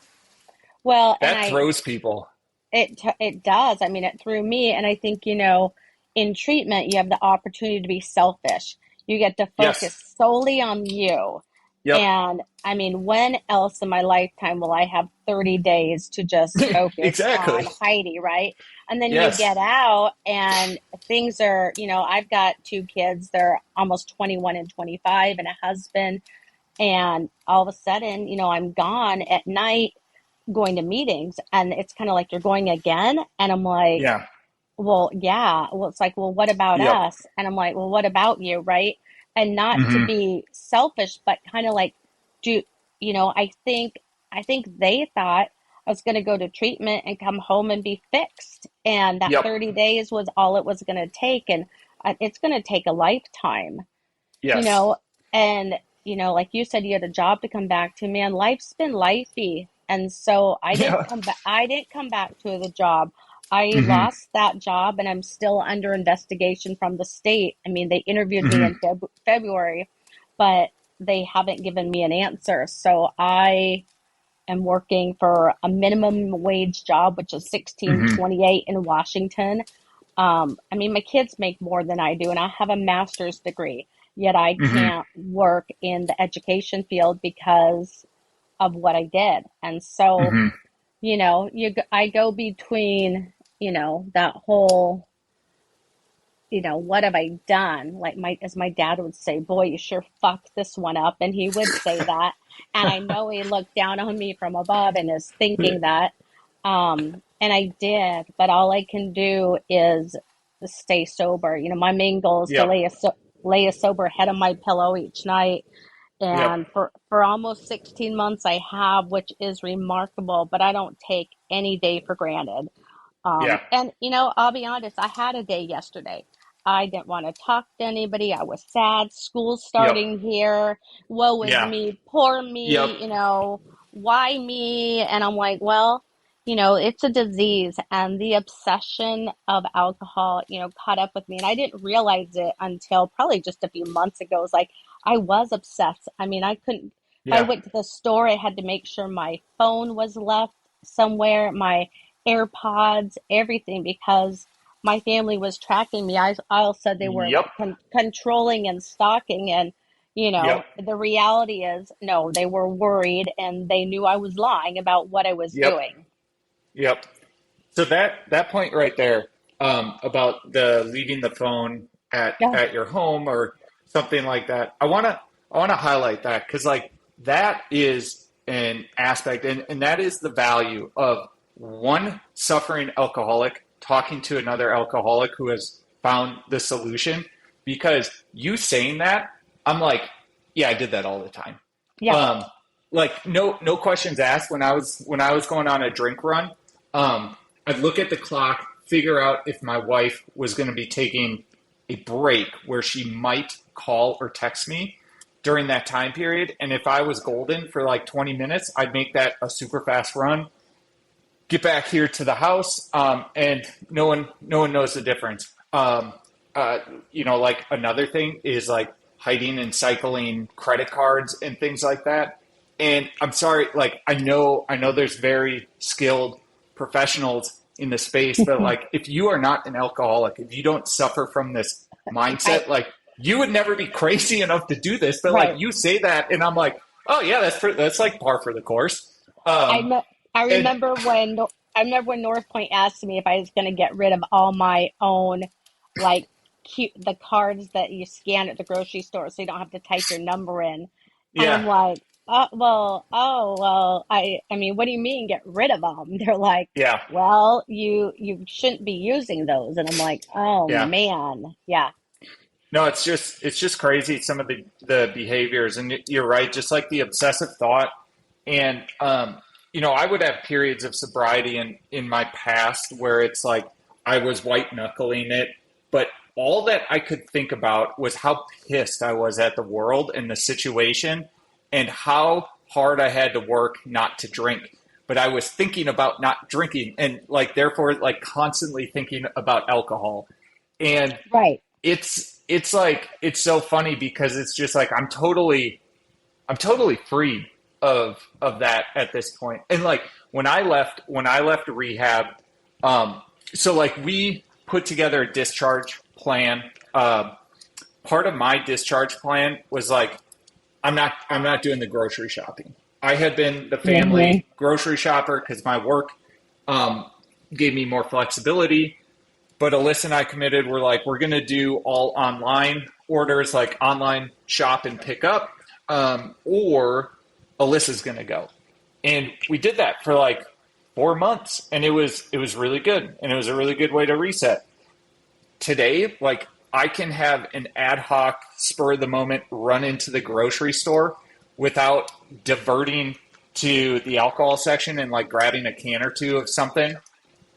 Well, and That throws people. it does. I mean, it threw me, and I think, in treatment, you have the opportunity to be selfish. You get to Yes. focus solely on you. Yep. And I mean, when else in my lifetime will I have 30 days to just focus on Exactly. Heidi, right? And then you get Yes. out and things are, I've got two kids. They're almost 21 and 25 and a husband. And all of a sudden, I'm gone at night going to meetings, and it's kind of like, you're going again. And I'm like, Yeah. well, yeah. Well, it's like, well, what about Yep. us? And I'm like, well, what about you? Right. And not to Hmm. be selfish, but kind of like, do, I think they thought I was going to go to treatment and come home and be fixed. And that Yep. 30 days was all it was going to take. And it's going to take a lifetime, you Yes. know, and, like you said, you had a job to come back to. Man, life's been lifey. And so I didn't Yeah. come back. I didn't come back to the job. I Hmm. lost that job and I'm still under investigation from the state. I mean, they interviewed me in Hmm. February, but they haven't given me an answer. So I am working for a minimum wage job, which is Hmm. 16.28 in Washington. I mean, my kids make more than I do, and I have a master's degree, yet I Hmm. can't work in the education field because of what I did. And so, Hmm. I go between, that whole, what have I done? Like as my dad would say, boy, you sure fucked this one up. And he would say that. And I know he looked down on me from above and is thinking that. And I did, but all I can do is stay sober. My main goal is to Yep. lay a sober head on my pillow each night. Yep. And for almost 16 months I have, which is remarkable, but I don't take any day for granted. Yeah. And I'll be honest, I had a day yesterday. I didn't want to talk to anybody. I was sad. School's Yep. starting here. Woe is Yeah. me. Poor Yep. me. Why me? And I'm like, well, it's a disease, and the obsession of alcohol, caught up with me. And I didn't realize it until probably just a few months ago. It was like I was obsessed. I mean, I couldn't, if I Yeah. went to the store, I had to make sure my phone was left somewhere, my AirPods, everything, because my family was tracking me. I said they were Yep. controlling and stalking, and Yep. The reality is, no, they were worried and they knew I was lying about what I was Yep. doing. Yep. So that point right there, about the leaving the phone Yeah. at your home or something like that, I wanna highlight that because like that is an aspect, and that is the value of one suffering alcoholic talking to another alcoholic who has found the solution. Because you saying that, I'm like, yeah, I did that all the time. Yeah. Um, like no questions asked when I was going on a drink run. I'd look at the clock, figure out if my wife was going to be taking a break where she might call or text me during that time period. And if I was golden for like 20 minutes, I'd make that a super fast run, get back here to the house, and no one knows the difference. Uh, like another thing is like hiding and cycling credit cards and things like that. And I'm sorry, like I know there's very skilled professionals in the space, but like if you are not an alcoholic, if you don't suffer from this I mindset, like you would never be crazy enough to do this. But like right. you say that, and I'm like, oh yeah, that's like par for the course. I Um, me- I and remember when North Point asked me if I was going to get rid of all my own, like, the cards that you scan at the grocery store so you don't have to type your number in. And I'm yeah, like, I mean, what do you mean get rid of them? They're like, yeah, well, you shouldn't be using those. And I'm like, oh yeah. man, yeah, No, it's just crazy some of the behaviors, and you're right. Just like the obsessive thought, and I would have periods of sobriety in my past where it's like I was white knuckling it, but all that I could think about was how pissed I was at the world and the situation, and how hard I had to work not to drink. But I was thinking about not drinking, and like therefore, like constantly thinking about alcohol, and right, it's like it's so funny because it's just like I'm totally free of that at this point. And like when I left rehab, so like we put together a discharge plan. Part of my discharge plan was like I'm not doing the grocery shopping. I had been the hmm family grocery shopper because my work um, gave me more flexibility. But Alyssa and I committed, we're like, we're going to do all online orders, like online shop and pick up, or Alyssa's going to go. And we did that for like 4 months, and it was really good, and it was a really good way to reset. Today, like I can have an ad hoc, spur of the moment run into the grocery store without diverting to the alcohol section and like grabbing a can or two of something,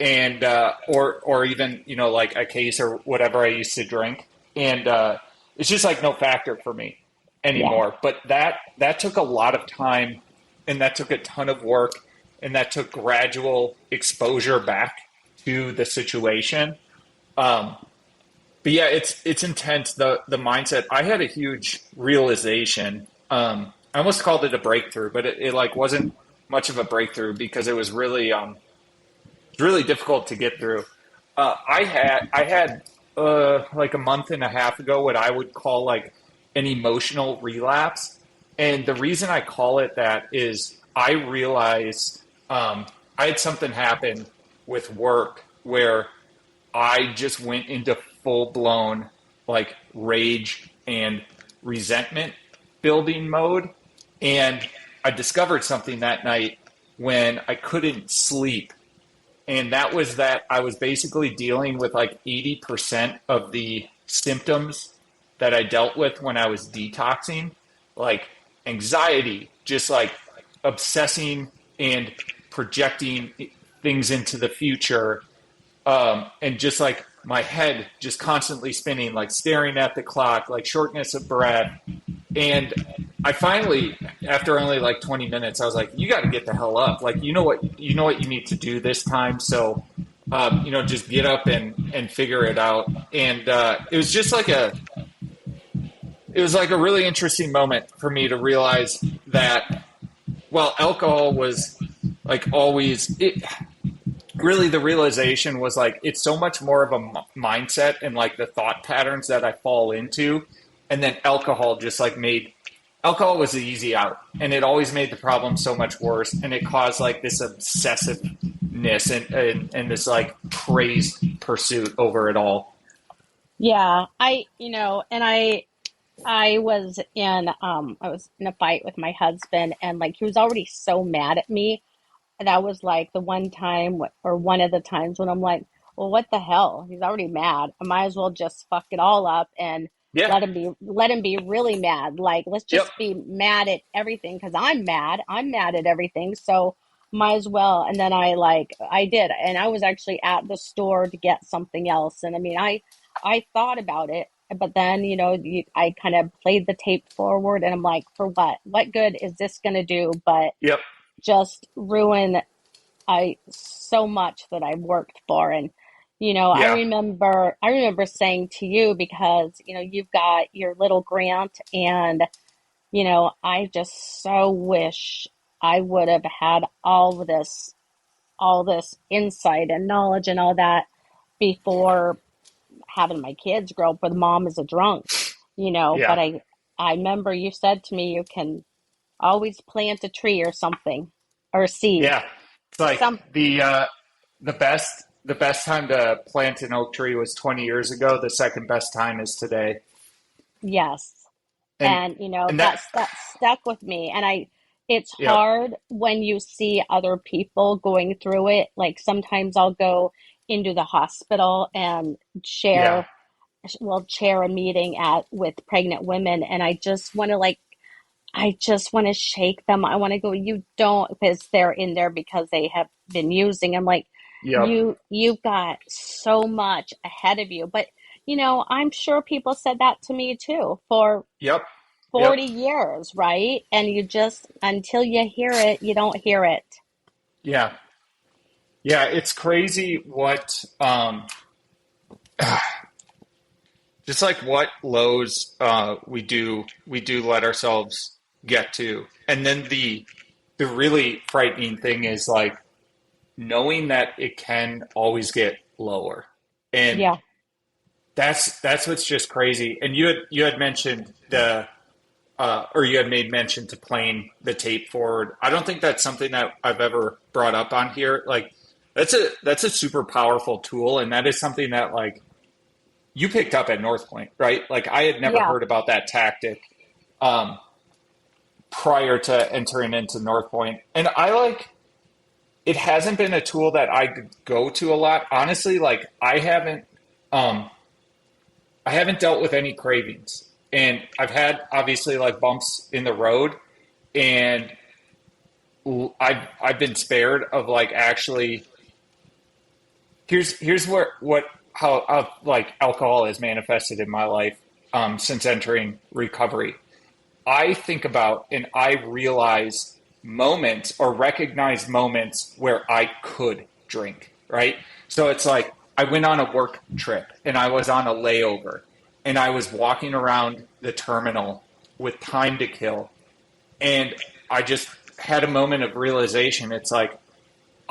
and or even like a case or whatever I used to drink, and it's just like no factor for me yeah, anymore. But that took a lot of time, and that took a ton of work, and that took gradual exposure back to the situation. Um, but yeah, it's intense, the mindset. I had a huge realization. I almost called it a breakthrough, but it like wasn't much of a breakthrough because it was really difficult to get through. I had like a month and a half ago what I would call like an emotional relapse, and the reason I call it that is I realized I had something happen with work where I just went into full blown like rage and resentment building mode, and I discovered something that night when I couldn't sleep, and that was that I was basically dealing with like 80% of the symptoms that I dealt with when I was detoxing, like anxiety, just like obsessing and projecting things into the future, and just like my head just constantly spinning, like staring at the clock, like shortness of breath. And I finally, after only like 20 minutes, I was like, "You got to get the hell up! Like, you know what you need to do this time. So, just get up and figure it out." And it was like a really interesting moment for me to realize that while alcohol was like always it. Really, the realization was like it's so much more of a mindset and like the thought patterns that I fall into, And then alcohol just like made alcohol was the easy out, and it always made the problem so much worse, and it caused like this obsessiveness and this like crazed pursuit over it all. Yeah, I was in a fight with my husband, and like he was already so mad at me. And that was like the one time or one of the times when I'm like, well, what the hell? He's already mad. I might as well just fuck it all up and Yeah. let him be really mad. Like, let's Yep. just be mad at everything because I'm mad. I'm mad at everything. So might as well. And then I did. And I was actually at the store to get something else. And I mean, I thought about it, but then, I kind of played the tape forward and I'm like, for what? What good is this going to do? But Yep. just ruin I so much that I worked for. And Yeah. I remember saying to you, because you've got your little grant, and I just so wish I would have had all this insight and knowledge and all that before having my kids grow up with mom as a drunk. But Yeah. I remember you said to me, you can always plant a tree or something, or a seed. Yeah. It's like Some the best time to plant an oak tree was 20 years ago. The second best time is today. Yes. And And and that that stuck with me. And it's yep. hard when you see other people going through it. Like sometimes I'll go into the hospital and Yeah. chair a meeting at with pregnant women, and I just want to shake them. I want to go, you don't, because they're in there because they have been using. I'm like, Yep. you've got so much ahead of you. But, I'm sure people said that to me too for Yep. Yep. 40 years, right? And you just, until you hear it, you don't hear it. Yeah. Yeah. It's crazy what just like what lows we do let ourselves get to. And then the really frightening thing is like knowing that it can always get lower. And Yeah. that's what's just crazy. And you had mentioned the or you had made mention to playing the tape forward. I don't think that's something that I've ever brought up on here. Like that's a super powerful tool, and that is something that like you picked up at North Point, right? Like I had never Yeah. heard about that tactic um, prior to entering into North Point, and I like it hasn't been a tool that I go to a lot. Honestly, like um, I haven't dealt with any cravings, and I've had obviously like bumps in the road, and I've been spared of like actually. Here's where what how like alcohol has manifested in my life since entering recovery. I think about and I realize moments or recognize moments where I could drink, right? So it's like I went on a work trip and I was on a layover and I was walking around the terminal with time to kill. And I just had a moment of realization. It's like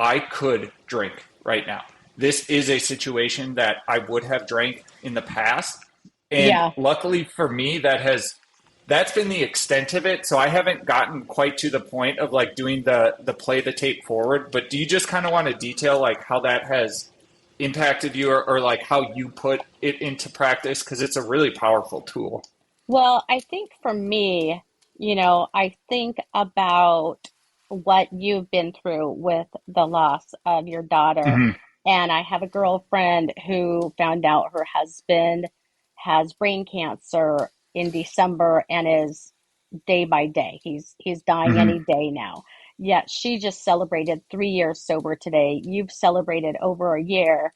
I could drink right now. This is a situation that I would have drank in the past. And Yeah. luckily for me, that's been the extent of it. So I haven't gotten quite to the point of like doing the play the tape forward. But do you just kind of want to detail like how that has impacted you or like how you put it into practice? Because it's a really powerful tool. Well, I think for me, I think about what you've been through with the loss of your daughter. Hmm. And I have a girlfriend who found out her husband has brain cancer in December and is day by day. He's dying Hmm. any day now. Yet she just celebrated 3 years sober today. You've celebrated over a year.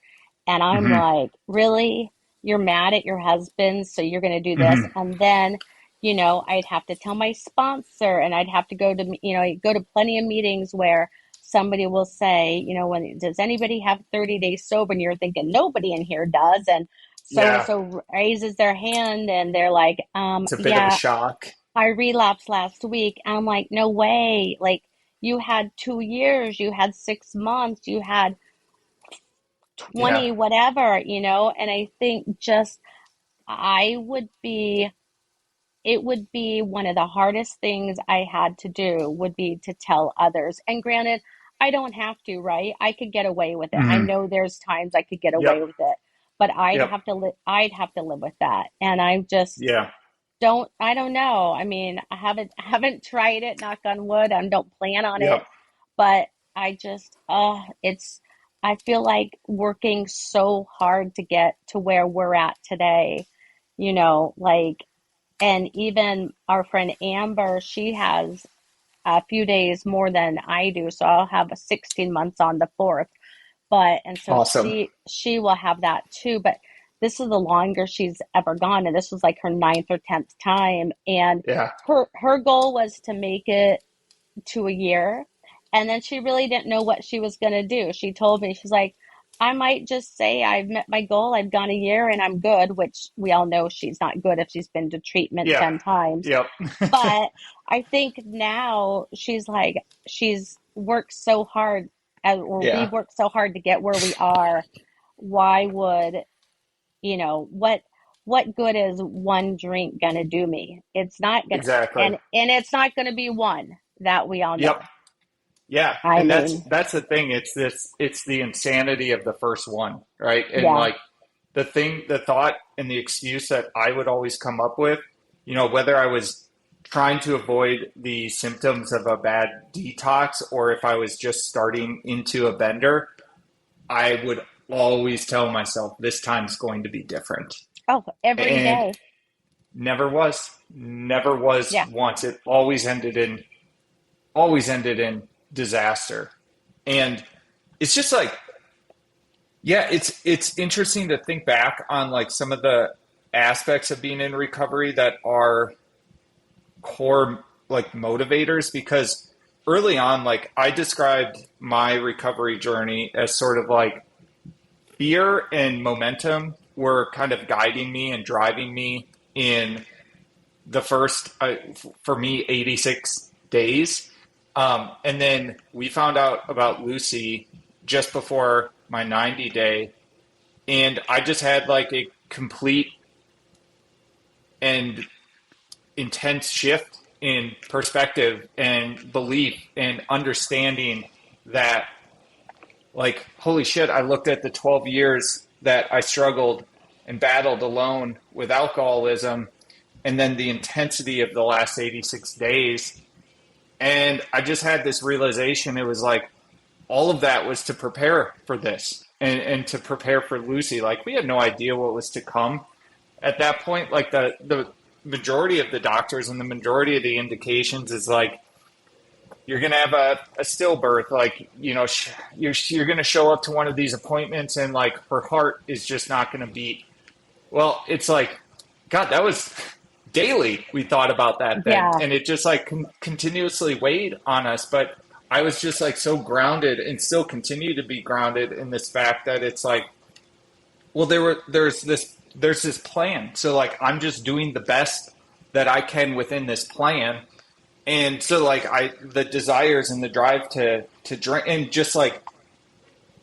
And I'm Hmm. like, really? You're mad at your husband, so you're going to do this? Hmm. And then, I'd have to tell my sponsor, and I'd have to go to plenty of meetings where somebody will say, when does anybody have 30 days sober? And you're thinking nobody in here does. And Yeah, so raises their hand and they're like, it's a bit of a yeah, shock. I relapsed last week. And I'm like, no way. Like, you had 2 years, you had 6 months, you had Yeah. 20, whatever. And I think just I would be, it would be one of the hardest things I had to do would be to tell others. And granted, I don't have to, right? I could get away with it. I Hmm. know there's times I could get away Yep. with it, but Yep. I'd have to live with that. And I just Yeah. I don't know. I mean, I haven't tried it, knock on wood. I don't plan on it, Yep. but I just I feel like working so hard to get to where we're at today, like, and even our friend Amber, she has a few days more than I do, so I'll have a 16 months on the 4th. But and so Awesome. she will have that too. But this is the longest she's ever gone, and this was like her ninth or 10th time. And Yeah. her goal was to make it to a year. And then she really didn't know what she was going to do. She told me, she's like, I might just say I've met my goal. I've gone a year and I'm good, which we all know she's not good if she's been to treatment Yeah. 10 times. Yep. But I think now she's like, she's worked so hard, or Yeah. we've worked so hard to get where we are. Why would, what good is one drink gonna do me? It's not gonna, Exactly. and it's not gonna be one that we all Yep. know. Yeah. I And that's mean, that's the thing. It's the insanity of the first one, right? And yeah, like the thought and the excuse that I would always come up with, whether I was trying to avoid the symptoms of a bad detox or if I was just starting into a bender, I would always tell myself this time's going to be different. oh, every And day, never was yeah, once. It always ended in disaster. And it's just like, yeah, it's interesting to think back on like some of the aspects of being in recovery that are core like motivators because early on, like I described my recovery journey as sort of like fear and momentum were kind of guiding me and driving me in the first, for me, 86 days. And then we found out about Lucy just before my 90 day. And I just had like a complete and intense shift in perspective and belief and understanding that, like, holy shit, I looked at the 12 years that I struggled and battled alone with alcoholism and then the intensity of the last 86 days. And I just had this realization. It was like all of that was to prepare for this and to prepare for Lucy. Like we had no idea what was to come at that point. Like the majority of the doctors and the majority of the indications is like, you're going to have a stillbirth. Like, you're going to show up to one of these appointments and like her heart is just not going to beat. Well, it's like, God, that was daily. We thought about that then. yeah, And it just like continuously weighed on us. But I was just like so grounded and still continue to be grounded in this fact that it's like, well, there's this plan. So like, I'm just doing the best that I can within this plan. And so like the desires and the drive to drink and just like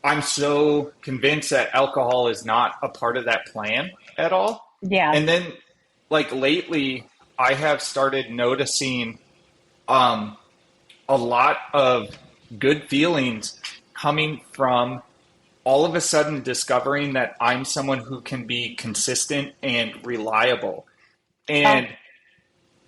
I'm so convinced that alcohol is not a part of that plan at all. yeah. And then like lately I have started noticing um a lot of good feelings coming from all of a sudden discovering that I'm someone who can be consistent and reliable. Oh, And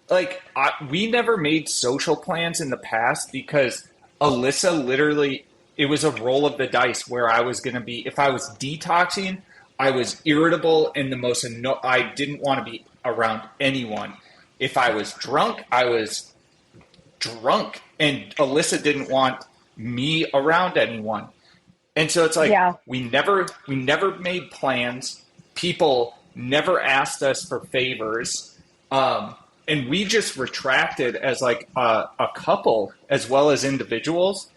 like we never made social plans in the past because Alyssa literally it was a roll of the dice where I was going to be if I was detoxing I was irritable and I didn't want to be around anyone. If I was drunk I was drunk and Alyssa didn't want me around anyone. And so it's like yeah. we never made plans. People never asked us for favors. And we just retracted as like a couple as well as individuals.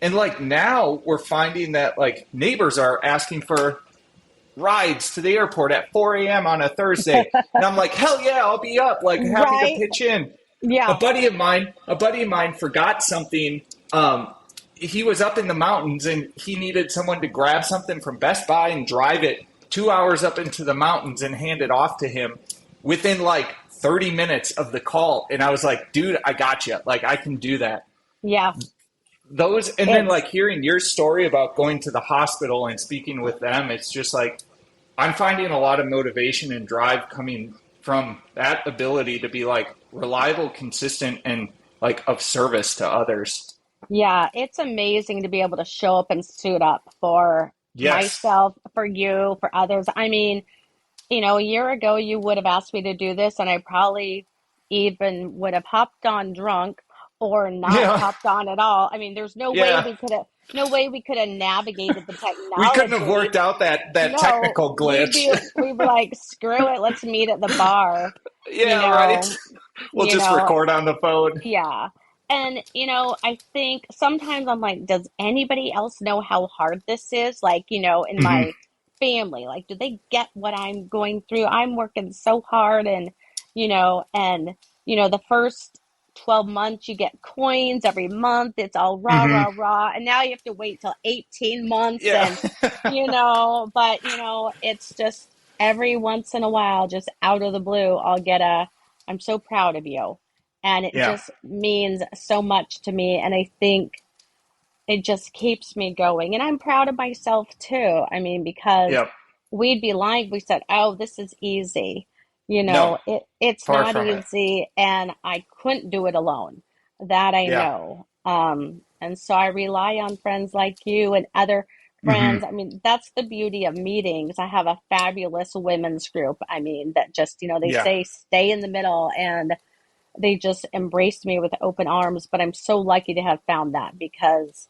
And like now we're finding that like neighbors are asking for rides to the airport at 4 a.m. on a Thursday. And I'm like, hell yeah, I'll be up, like happy to Right. pitch in. A Yeah. buddy of mine forgot something. He was up in the mountains and he needed someone to grab something from Best Buy and drive it 2 hours up into the mountains and hand it off to him within like 30 minutes of the call. And I was like, dude, I got you. Like, I can do that. Yeah. Those, and then It's, like hearing your story about going to the hospital and speaking with them, it's just like, I'm finding a lot of motivation and drive coming from that ability to be like reliable, consistent, and like of service to others. yeah, it's amazing to be able to show up and suit up for Yes. myself, for you, for others. I mean, a year ago you would have asked me to do this, and I probably even would have hopped on drunk or not Yeah. hopped on at all. I mean, there's Yeah. no way we could have navigated the We couldn't have technology. worked out that No, technical glitch. we'd be like, screw it, let's meet at the bar, you Yeah, right. know, We'll you just know, record on the phone. yeah. And, I think sometimes I'm like, does anybody else know how hard this is? Like, in Hmm. my family, like, do they get what I'm going through? I'm working so hard the first 12 months you get coins every month. It's all rah, Hmm. rah, rah. And now you have to wait till 18 months Yeah. it's just every once in a while, just out of the blue, I'll get I'm so proud of you. And it Yeah. just means so much to me. And I think it just keeps me going. And I'm proud of myself too. I mean, because Yep. we'd be lying if we said, oh, this is easy. No, It's far not from it. easy. And I couldn't do it alone. That I Yeah. know. And so I rely on friends like you and other Hmm. friends. I mean, that's the beauty of meetings. I have a fabulous women's group. I mean, that just, they Yeah. say stay in the middle, and they just embraced me with open arms. But I'm so lucky to have found that, because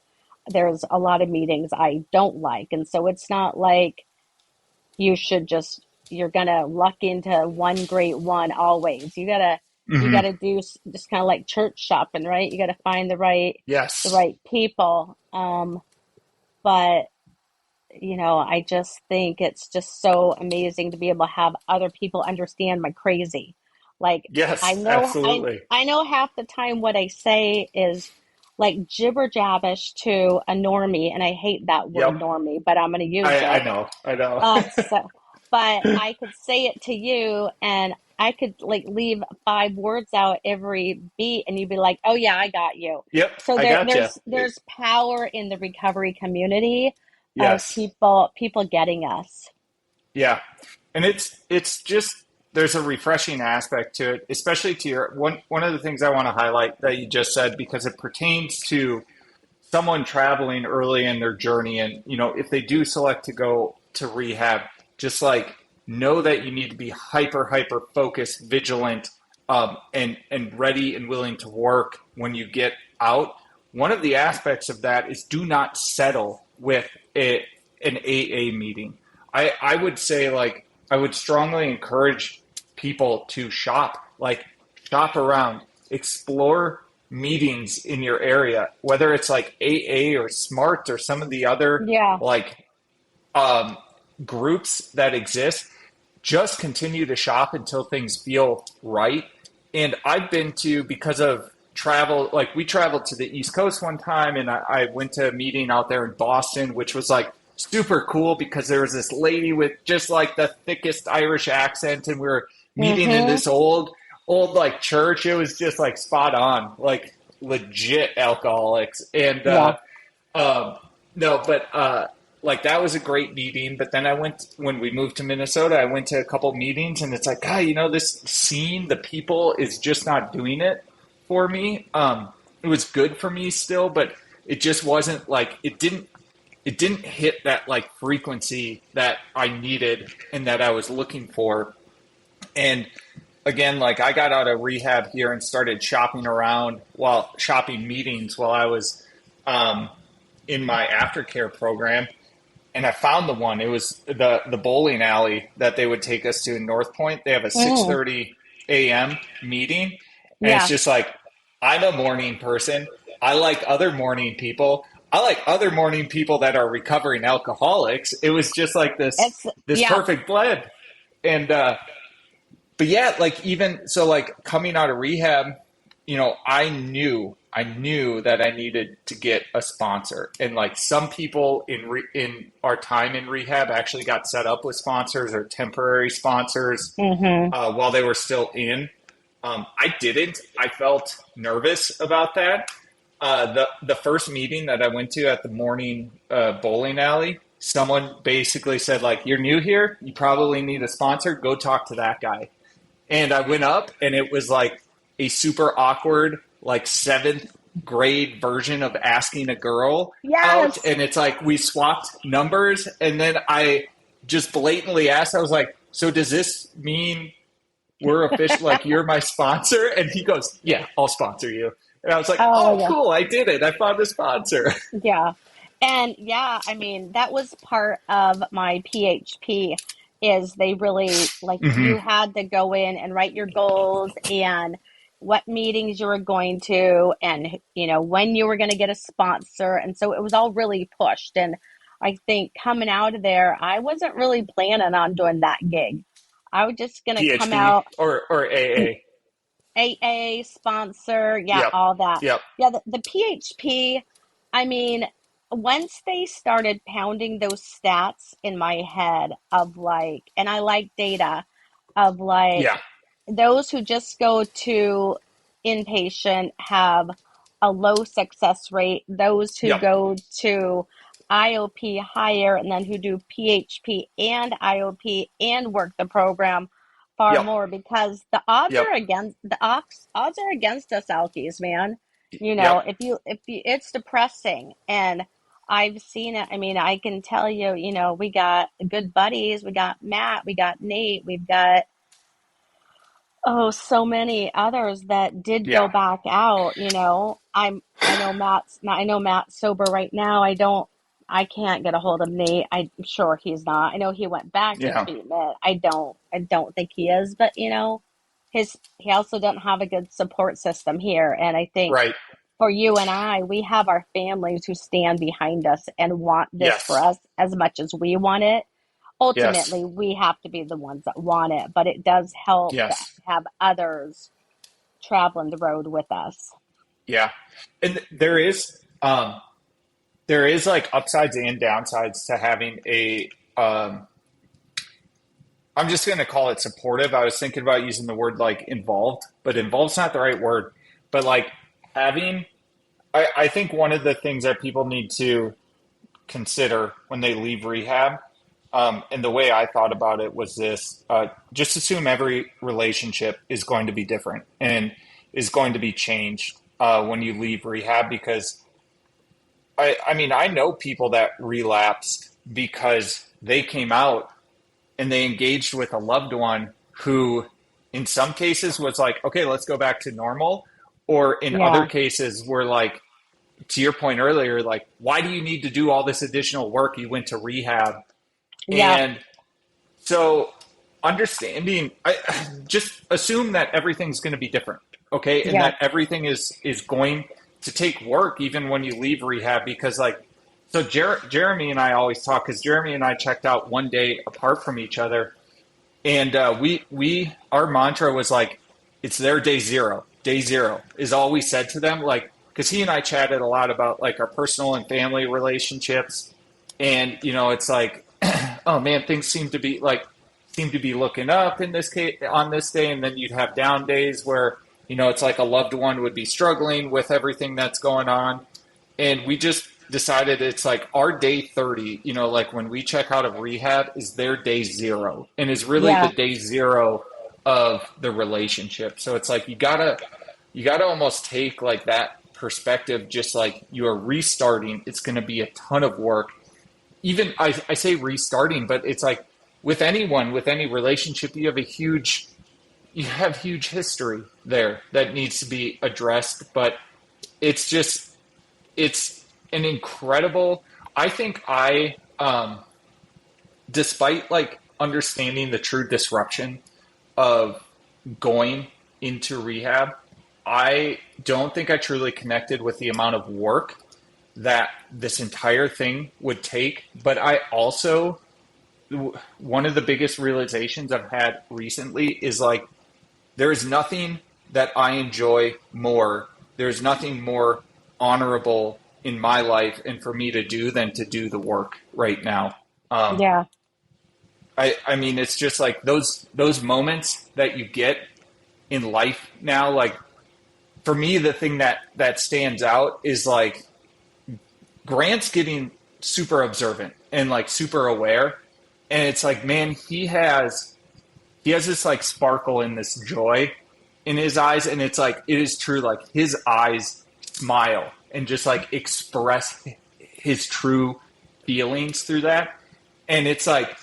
there's a lot of meetings I don't like. And so it's not like you're gonna luck into one great one always. You Hmm. gotta do just kind of like church shopping, right? You gotta find the Yes. right people. But I just think it's just so amazing to be able to have other people understand my crazy. Like, I Yes, know I absolutely. I know half the time what I say is like jibber jabbish to a normie, and I hate that word Yep. normie, but I'm going to use I it. know. I know. But I could say it to you, and I could like leave 5 words out every beat, and you'd be like, "Oh yeah, I got you." Yep. So I gotcha. there's power in the recovery community of Yes. people getting us. Yeah. And it's just there's a refreshing aspect to it, especially to your one of the things I want to highlight that you just said because it pertains to someone traveling early in their journey and if they do select to go to rehab, just like know that you need to be hyper focused, vigilant, and ready and willing to work when you get out. One of the aspects of that is do not settle with an AA meeting. I would say, like, I would strongly encourage people to shop around, explore meetings in your area, whether it's like AA or SMART or some of the other Yeah. like um, groups that exist. Just continue to shop until things feel right. And I've been to, because of travel, like we traveled to the East Coast one time, and I went to a meeting out there in Boston, which was like super cool because there was this lady with just like the thickest Irish accent, and we were meeting in Mm-hmm. this old like church. It was just like spot on, like legit alcoholics. And Yeah. um, no, but like that was a great meeting. But then I went when we moved to Minnesota. I went to a couple meetings, and it's like, God, this scene, the people is just not doing it for me. It was good for me still, but it just wasn't like it didn't hit that like frequency that I needed and that I was looking for. And again, like I got out of rehab here and started shopping around while shopping meetings while I was um, in my aftercare program, and I found the one. It was the bowling alley that they would take us to in North Point. They have a six Mm. thirty a.m. meeting, and it's Yeah. just like I'm a morning person. I like other morning people. I like other morning people that are recovering alcoholics. It was just like this It's this yeah. perfect blend, and but yeah, like even so, like coming out of rehab, I knew that I needed to get a sponsor, and like some people in our time in rehab actually got set up with sponsors or temporary sponsors Mm-hmm. while they were still in. I didn't. I felt nervous about that. The first meeting that I went to at the morning bowling alley, someone basically said, like, you're new here, you probably need a sponsor, go talk to that guy. And I went up, and it was like a super awkward, like seventh grade version of asking a girl out. Yes. And it's like we swapped numbers. And then I just blatantly asked, I was like, so does this mean we're official? Like, you're my sponsor? And he goes, yeah, I'll sponsor you. And I was like, Oh, oh, yeah. cool. I did it. I found a sponsor. Yeah. And yeah, I mean, that was part of my PHP is they really like Hmm. you had to go in and write your goals and what meetings you were going to and when you were going to get a sponsor. And so it was all really pushed. And I think coming out of there, I wasn't really planning on doing that gig. I was just going to come PhD out or AA. AA sponsor, yeah, Yep. all that. Yep. Yeah, the PHP, I mean, once they started pounding those stats in my head of like, and I like data of like Yeah. those who just go to inpatient have a low success rate. Those who Yep. go to IOP higher and then who do PHP and IOP and work the program far Yep. more because the odds Yep. are against odds are against us alkies, man. Yep. If you it's depressing and I've seen it. I mean, I can tell you, we got good buddies. We got Matt, we got Nate, we've got so many others that did go Yeah. back out, I know Matt's sober right now. I can't get a hold of Nate. I'm sure he's not. I know he went back to Yeah. treatment. I don't think he is, but he also doesn't have a good support system here. And I think Right. for you and I, we have our families who stand behind us and want this for Yes. us as much as we want it. Yes. Ultimately, we have to be the ones that want it, but it does help to Yes. have others traveling the road with us. Yeah. And there is like upsides and downsides to having a I'm just going to call it supportive. I was thinking about using the word like involved, but involved's not the right word. But like having, I think one of the things that people need to consider when they leave rehab, and the way I thought about it was this: just assume every relationship is going to be different and is going to be changed when you leave rehab. Because I mean, I know people that relapsed because they came out and they engaged with a loved one who, in some cases, was like, okay, let's go back to normal. Or in other Yeah, cases, were like, to your point earlier, like, why do you need to do all this additional work? You went to rehab. yeah, And so understanding, I just assume that everything's going to be different. Okay. And yeah, that everything is going to take work even when you leave rehab because like, so Jeremy and I always talk because Jeremy and I checked out one day apart from each other. And our mantra was like, it's their day zero. Day zero is all we said to them. Like, because he and I chatted a lot about like our personal and family relationships, and it's like, oh man, things seem to be looking up in this case on this day, and then you'd have down days where it's like a loved one would be struggling with everything that's going on, and we just decided it's like our day 30, like when we check out of rehab is their day zero and is really the yeah, day zero of the relationship. So it's like you gotta almost take like that perspective, just like you are restarting. It's going to be a ton of work. Even I say restarting, but it's like with anyone, with any relationship, you have huge history there that needs to be addressed. But it's just it's an incredible. I think despite like understanding the true disruption of going into rehab, I don't think I truly connected with the amount of work that this entire thing would take. But I also, one of the biggest realizations I've had recently is like, there is nothing that I enjoy more. There's nothing more honorable in my life and for me to do than to do the work right now. Um, yeah, I mean, it's just like those moments that you get. in life now. Like for me, the thing that stands out is like Grant's getting super observant and like super aware. And it's like, man, he has this like sparkle and this joy in his eyes. And it's like, it is true. Like his eyes smile and just like express his true feelings through that. And it's like,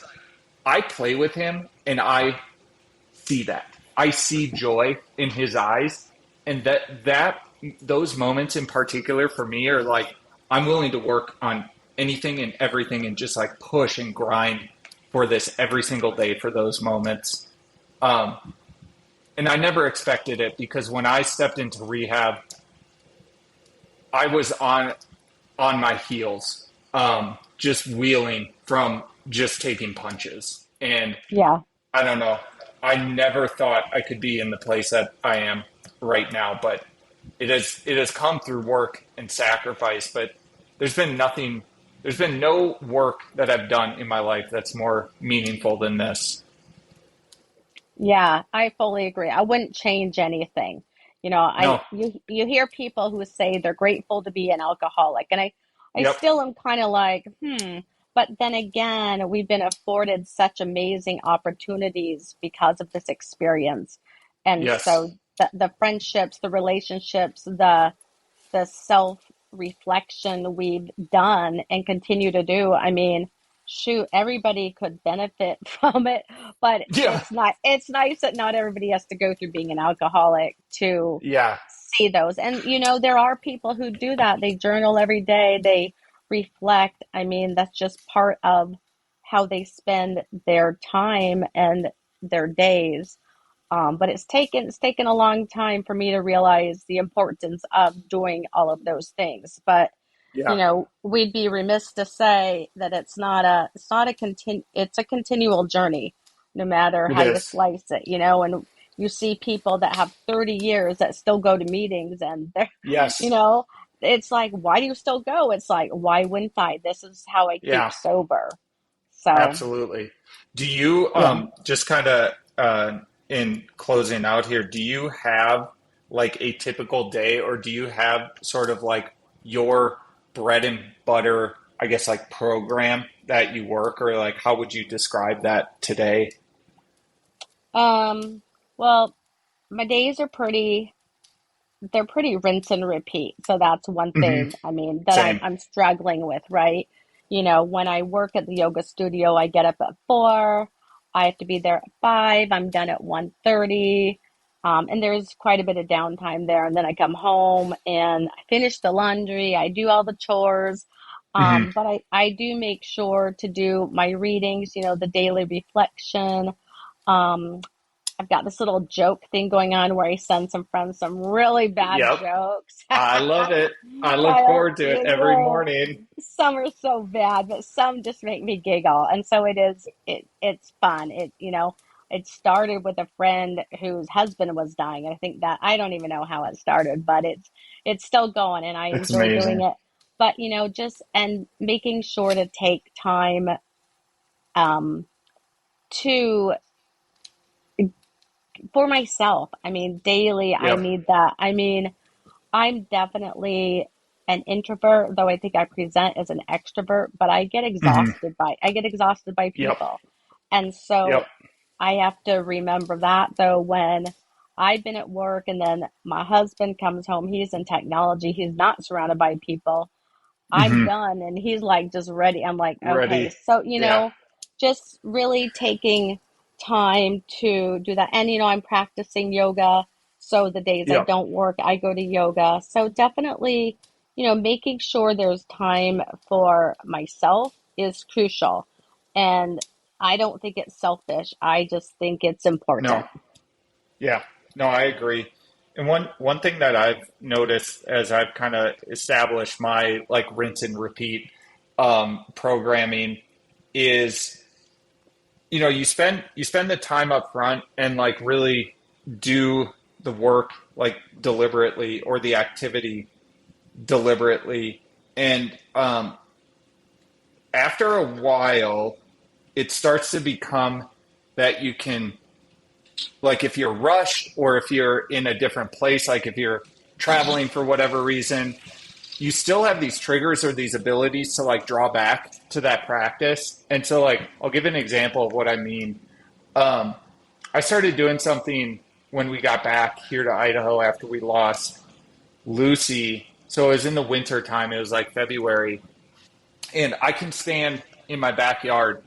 I play with him and I see that. I see joy in his eyes. And those moments in particular for me are like, I'm willing to work on anything and everything and just like push and grind for this every single day for those moments. And I never expected it because when I stepped into rehab, I was on my heels, just wheeling from just taking punches. And Yeah. I don't know. I never thought I could be in the place that I am right now, but it has come through work and sacrifice, but there's been no work that I've done in my life that's more meaningful than this. Yeah, I fully agree. I wouldn't change anything. No. You hear people who say they're grateful to be an alcoholic, and I Yep. still am kind of like, But then again, we've been afforded such amazing opportunities because of this experience. And Yes. so the friendships, the relationships, the self reflection we've done and continue to do. I mean, shoot, everybody could benefit from it, but Yeah. it's nice that not everybody has to go through being an alcoholic to Yeah. see those. And there are people who do that. They journal every day, they reflect. I mean, that's just part of how they spend their time and their days. But it's taken a long time for me to realize the importance of doing all of those things. But Yeah. we'd be remiss to say that it's a continual journey, no matter It how you is. slice it. And you see people that have 30 years that still go to meetings, and they're, you Yes. know, it's like, why do you still go? It's like, why wouldn't I? This is how I keep Yeah. sober. So, Absolutely. Do you yeah. just kind of in closing out here, do you have like a typical day or do you have sort of like your bread and butter, I guess like program that you work or like how would you describe that today? Um, well, my days are they're pretty rinse and repeat. So that's one Hmm. thing, I mean, that I'm Same. I'm struggling with, right? When I work at the yoga studio, I get up at 4. I have to be there at 5. I'm done at 1:30. And there's quite a bit of downtime there. And then I come home and I finish the laundry. I do all the chores. Hmm. But I do make sure to do my readings, the daily reflection. Um, I've got this little joke thing going on where I send some friends some really bad Yep. jokes. I love it. I look I, forward to it you every know, morning. some are so bad, but some just make me giggle. And so it's fun. It started with a friend whose husband was dying. And I think that I don't even know how it started, but it's still going and I It's enjoy doing amazing. it. But just and making sure to take time um to for myself. I mean, daily, I Yep. need that. I mean, I'm definitely an introvert, though I think I present as an extrovert, but Hmm. I get exhausted by Yep. people. And Yep. so I have to remember that though when I've been at work and then my husband comes home, he's in technology, he's not surrounded by people. I'm Hmm. done and he's like just ready. I'm like, okay. Ready. So, Yeah. just really taking time to do that. And, I'm practicing yoga. So the days I Yep. don't work, I go to yoga. So definitely, making sure there's time for myself is crucial. And I don't think it's selfish. I just think it's No. important. Yeah, no, I agree. And one thing that I've noticed as I've kind of established my like rinse and repeat programming is, you spend the time up front and like really do the work like deliberately or the activity deliberately, and after a while, it starts to become that you can like if you're rushed or if you're in a different place, like if you're traveling for whatever reason, you still have these triggers or these abilities to like draw back to that practice. And so like, I'll give an example of what I mean. Um, I started doing something when we got back here to Idaho after we lost Lucy. So it was in the winter time. It was like February. And I can stand in my backyard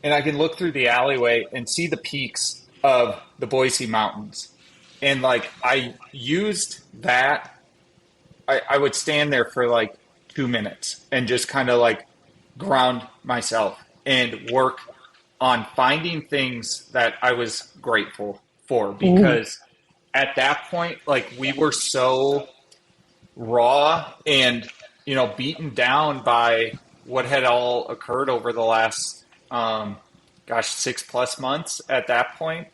and I can look through the alleyway and see the peaks of the Boise Mountains. And like I used that, I would stand there for like 2 minutes and just kind of like ground myself and work on finding things that I was grateful for, Mm. because at that point, like we were so raw and, beaten down by what had all occurred over the last, 6+ months at that point.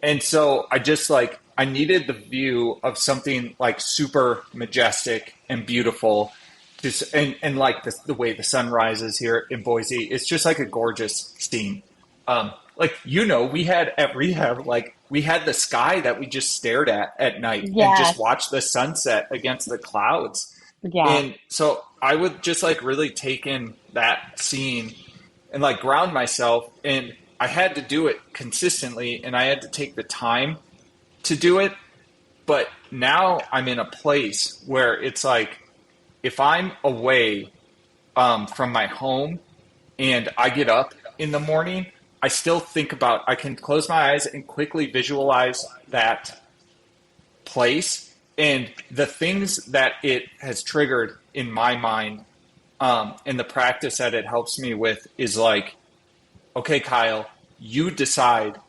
And so I just like, I needed the view of something like super majestic and beautiful. Just, and like the way the sun rises here in Boise, it's just like a gorgeous scene. Like, we had at rehab, like we had the sky that we just stared at night and just Yes. watched the sunset against the clouds. Yeah. And so I would just like really take in that scene and like ground myself. And I had to do it consistently and I had to take the time to do it. But now I'm in a place where it's like, if I'm away from my home and I get up in the morning, I still think about, I can close my eyes and quickly visualize that place and the things that it has triggered in my mind. And the practice that it helps me with is like, okay, Kyle, you decide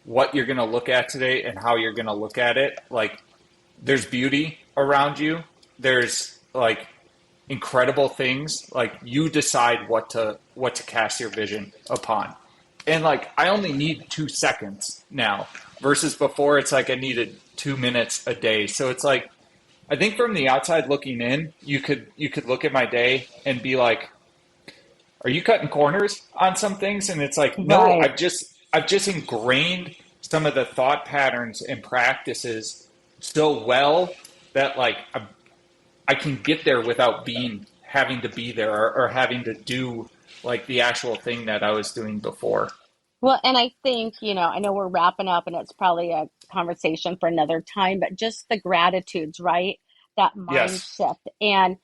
what you're going to look at today and how you're going to look at it. Like, there's beauty around you. There's like incredible things. Like, you decide what to cast your vision upon. And like, I only need 2 seconds now versus before it's like I needed 2 minutes a day. So it's like, I think from the outside looking in, you could look at my day and be like, are you cutting corners on some things? And it's like, no, Right. I've just ingrained some of the thought patterns and practices so well that like I can get there without having to be there, or having to do like the actual thing that I was doing before. Well, and I think, I know we're wrapping up and it's probably a conversation for another time, but just the gratitudes, right? That mind Yes. shift. And,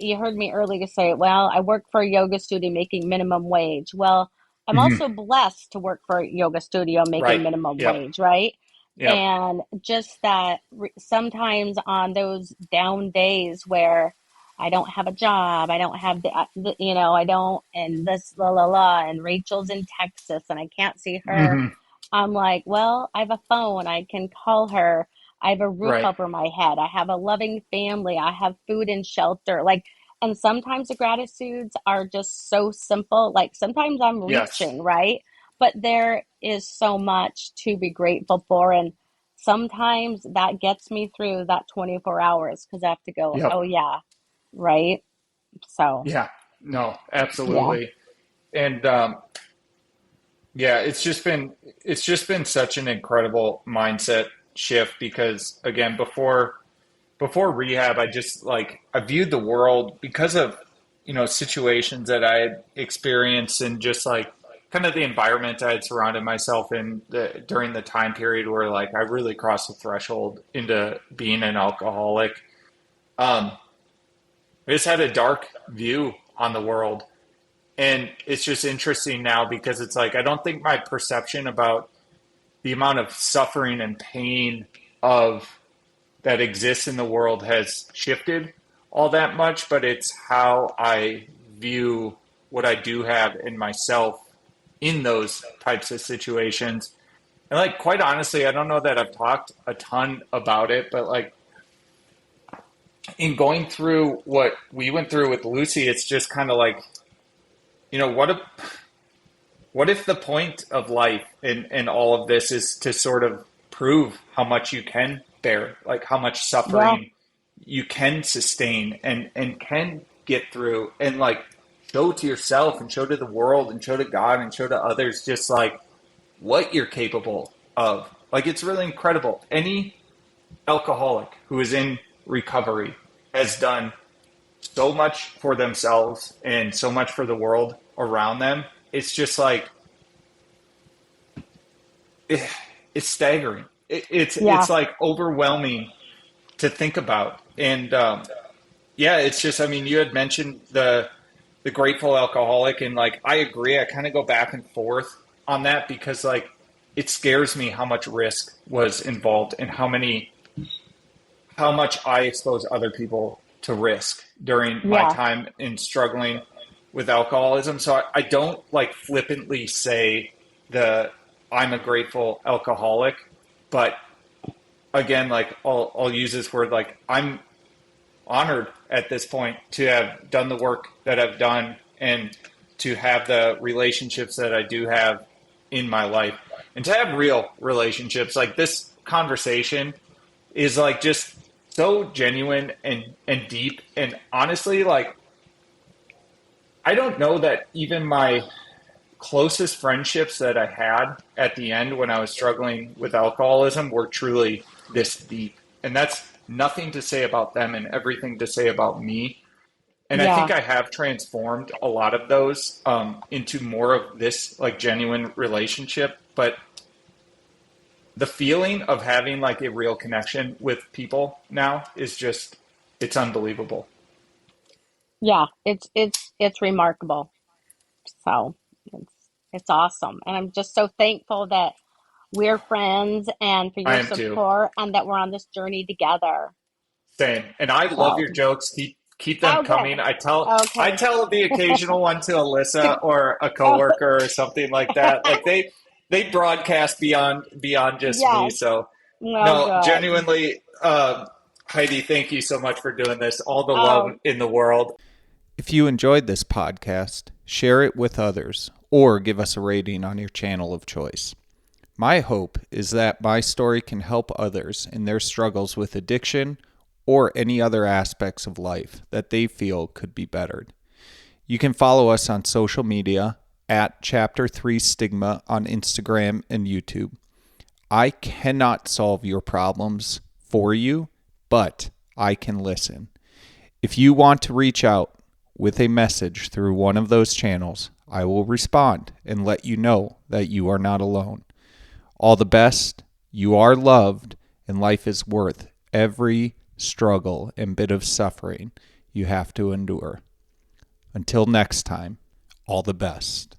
you heard me earlier say, well, I work for a yoga studio making minimum wage. Well, I'm Hmm. also blessed to work for a yoga studio making Right. minimum Yep. wage, right? Yep. And just that sometimes on those down days where I don't have a job. I don't have I don't, and this, la, la, la, and Rachel's in Texas and I can't see her. Hmm. I'm like, well, I have a phone. I can call her. I have a roof Right. over my head. I have a loving family. I have food and shelter. Like, and sometimes the gratitudes are just so simple. Like, sometimes I'm Yes. reaching, right? But there is so much to be grateful for. And sometimes that gets me through that 24 hours because I have to go, Yep. oh, yeah, right? So, Yeah. No, yeah. absolutely. And yeah, it's just been such an incredible mindset shift, because again, before rehab, I just like, I viewed the world because of, situations that I had experienced, and just like kind of the environment I had surrounded myself in during the time period where like I really crossed the threshold into being an alcoholic. Um, I just had a dark view on the world. And it's just interesting now because it's like, I don't think my perception about the amount of suffering and pain of that exists in the world has shifted all that much, but it's how I view what I do have in myself in those types of situations. And like, quite honestly, I don't know that I've talked a ton about it, but like, in going through what we went through with Lucy, it's just kind of like, what if the point of life and all of this is to sort of prove how much you can bear, like how much Yeah. suffering you can sustain and can get through, and like show to yourself and show to the world and show to God and show to others just like what you're capable of. Like, it's really incredible. Any alcoholic who is in recovery has done so much for themselves and so much for the world around them. It's just like, it's staggering. Yeah. It's like overwhelming to think about. And it's just, I mean, you had mentioned the grateful alcoholic, and like I agree. I kind of go back and forth on that because like it scares me how much risk was involved and how much I expose other people to risk during my Yeah. time in struggling with alcoholism. So I don't like flippantly say I'm a grateful alcoholic, but again, like I'll use this word, like I'm honored at this point to have done the work that I've done and to have the relationships that I do have in my life and to have real relationships. Like this conversation is like just so genuine and deep. And honestly, like, I don't know that even my closest friendships that I had at the end when I was struggling with alcoholism were truly this deep. And that's nothing to say about them and everything to say about me. And I Yeah. think I have transformed a lot of those into more of this like genuine relationship. But the feeling of having like a real connection with people now is just, it's unbelievable. Yeah. It's remarkable. So it's awesome. And I'm just so thankful that we're friends and for I your am too. support and that we're on this journey together. Same. And I love So, your jokes. Keep them oh, good. coming. I Okay. tell the occasional one to Alyssa or a Oh, coworker or something like that. Like they broadcast beyond just me. yes. So Well, no, good. genuinely, Heidi, thank you so much for doing this. All the love Oh, in the world. If you enjoyed this podcast, share it with others or give us a rating on your channel of choice. My hope is that my story can help others in their struggles with addiction or any other aspects of life that they feel could be bettered. You can follow us on social media at Chapter 3 Stigma on Instagram and YouTube. I cannot solve your problems for you, but I can listen. If you want to reach out with a message through one of those channels, I will respond and let you know that you are not alone. All the best, you are loved, and life is worth every struggle and bit of suffering you have to endure. Until next time, all the best.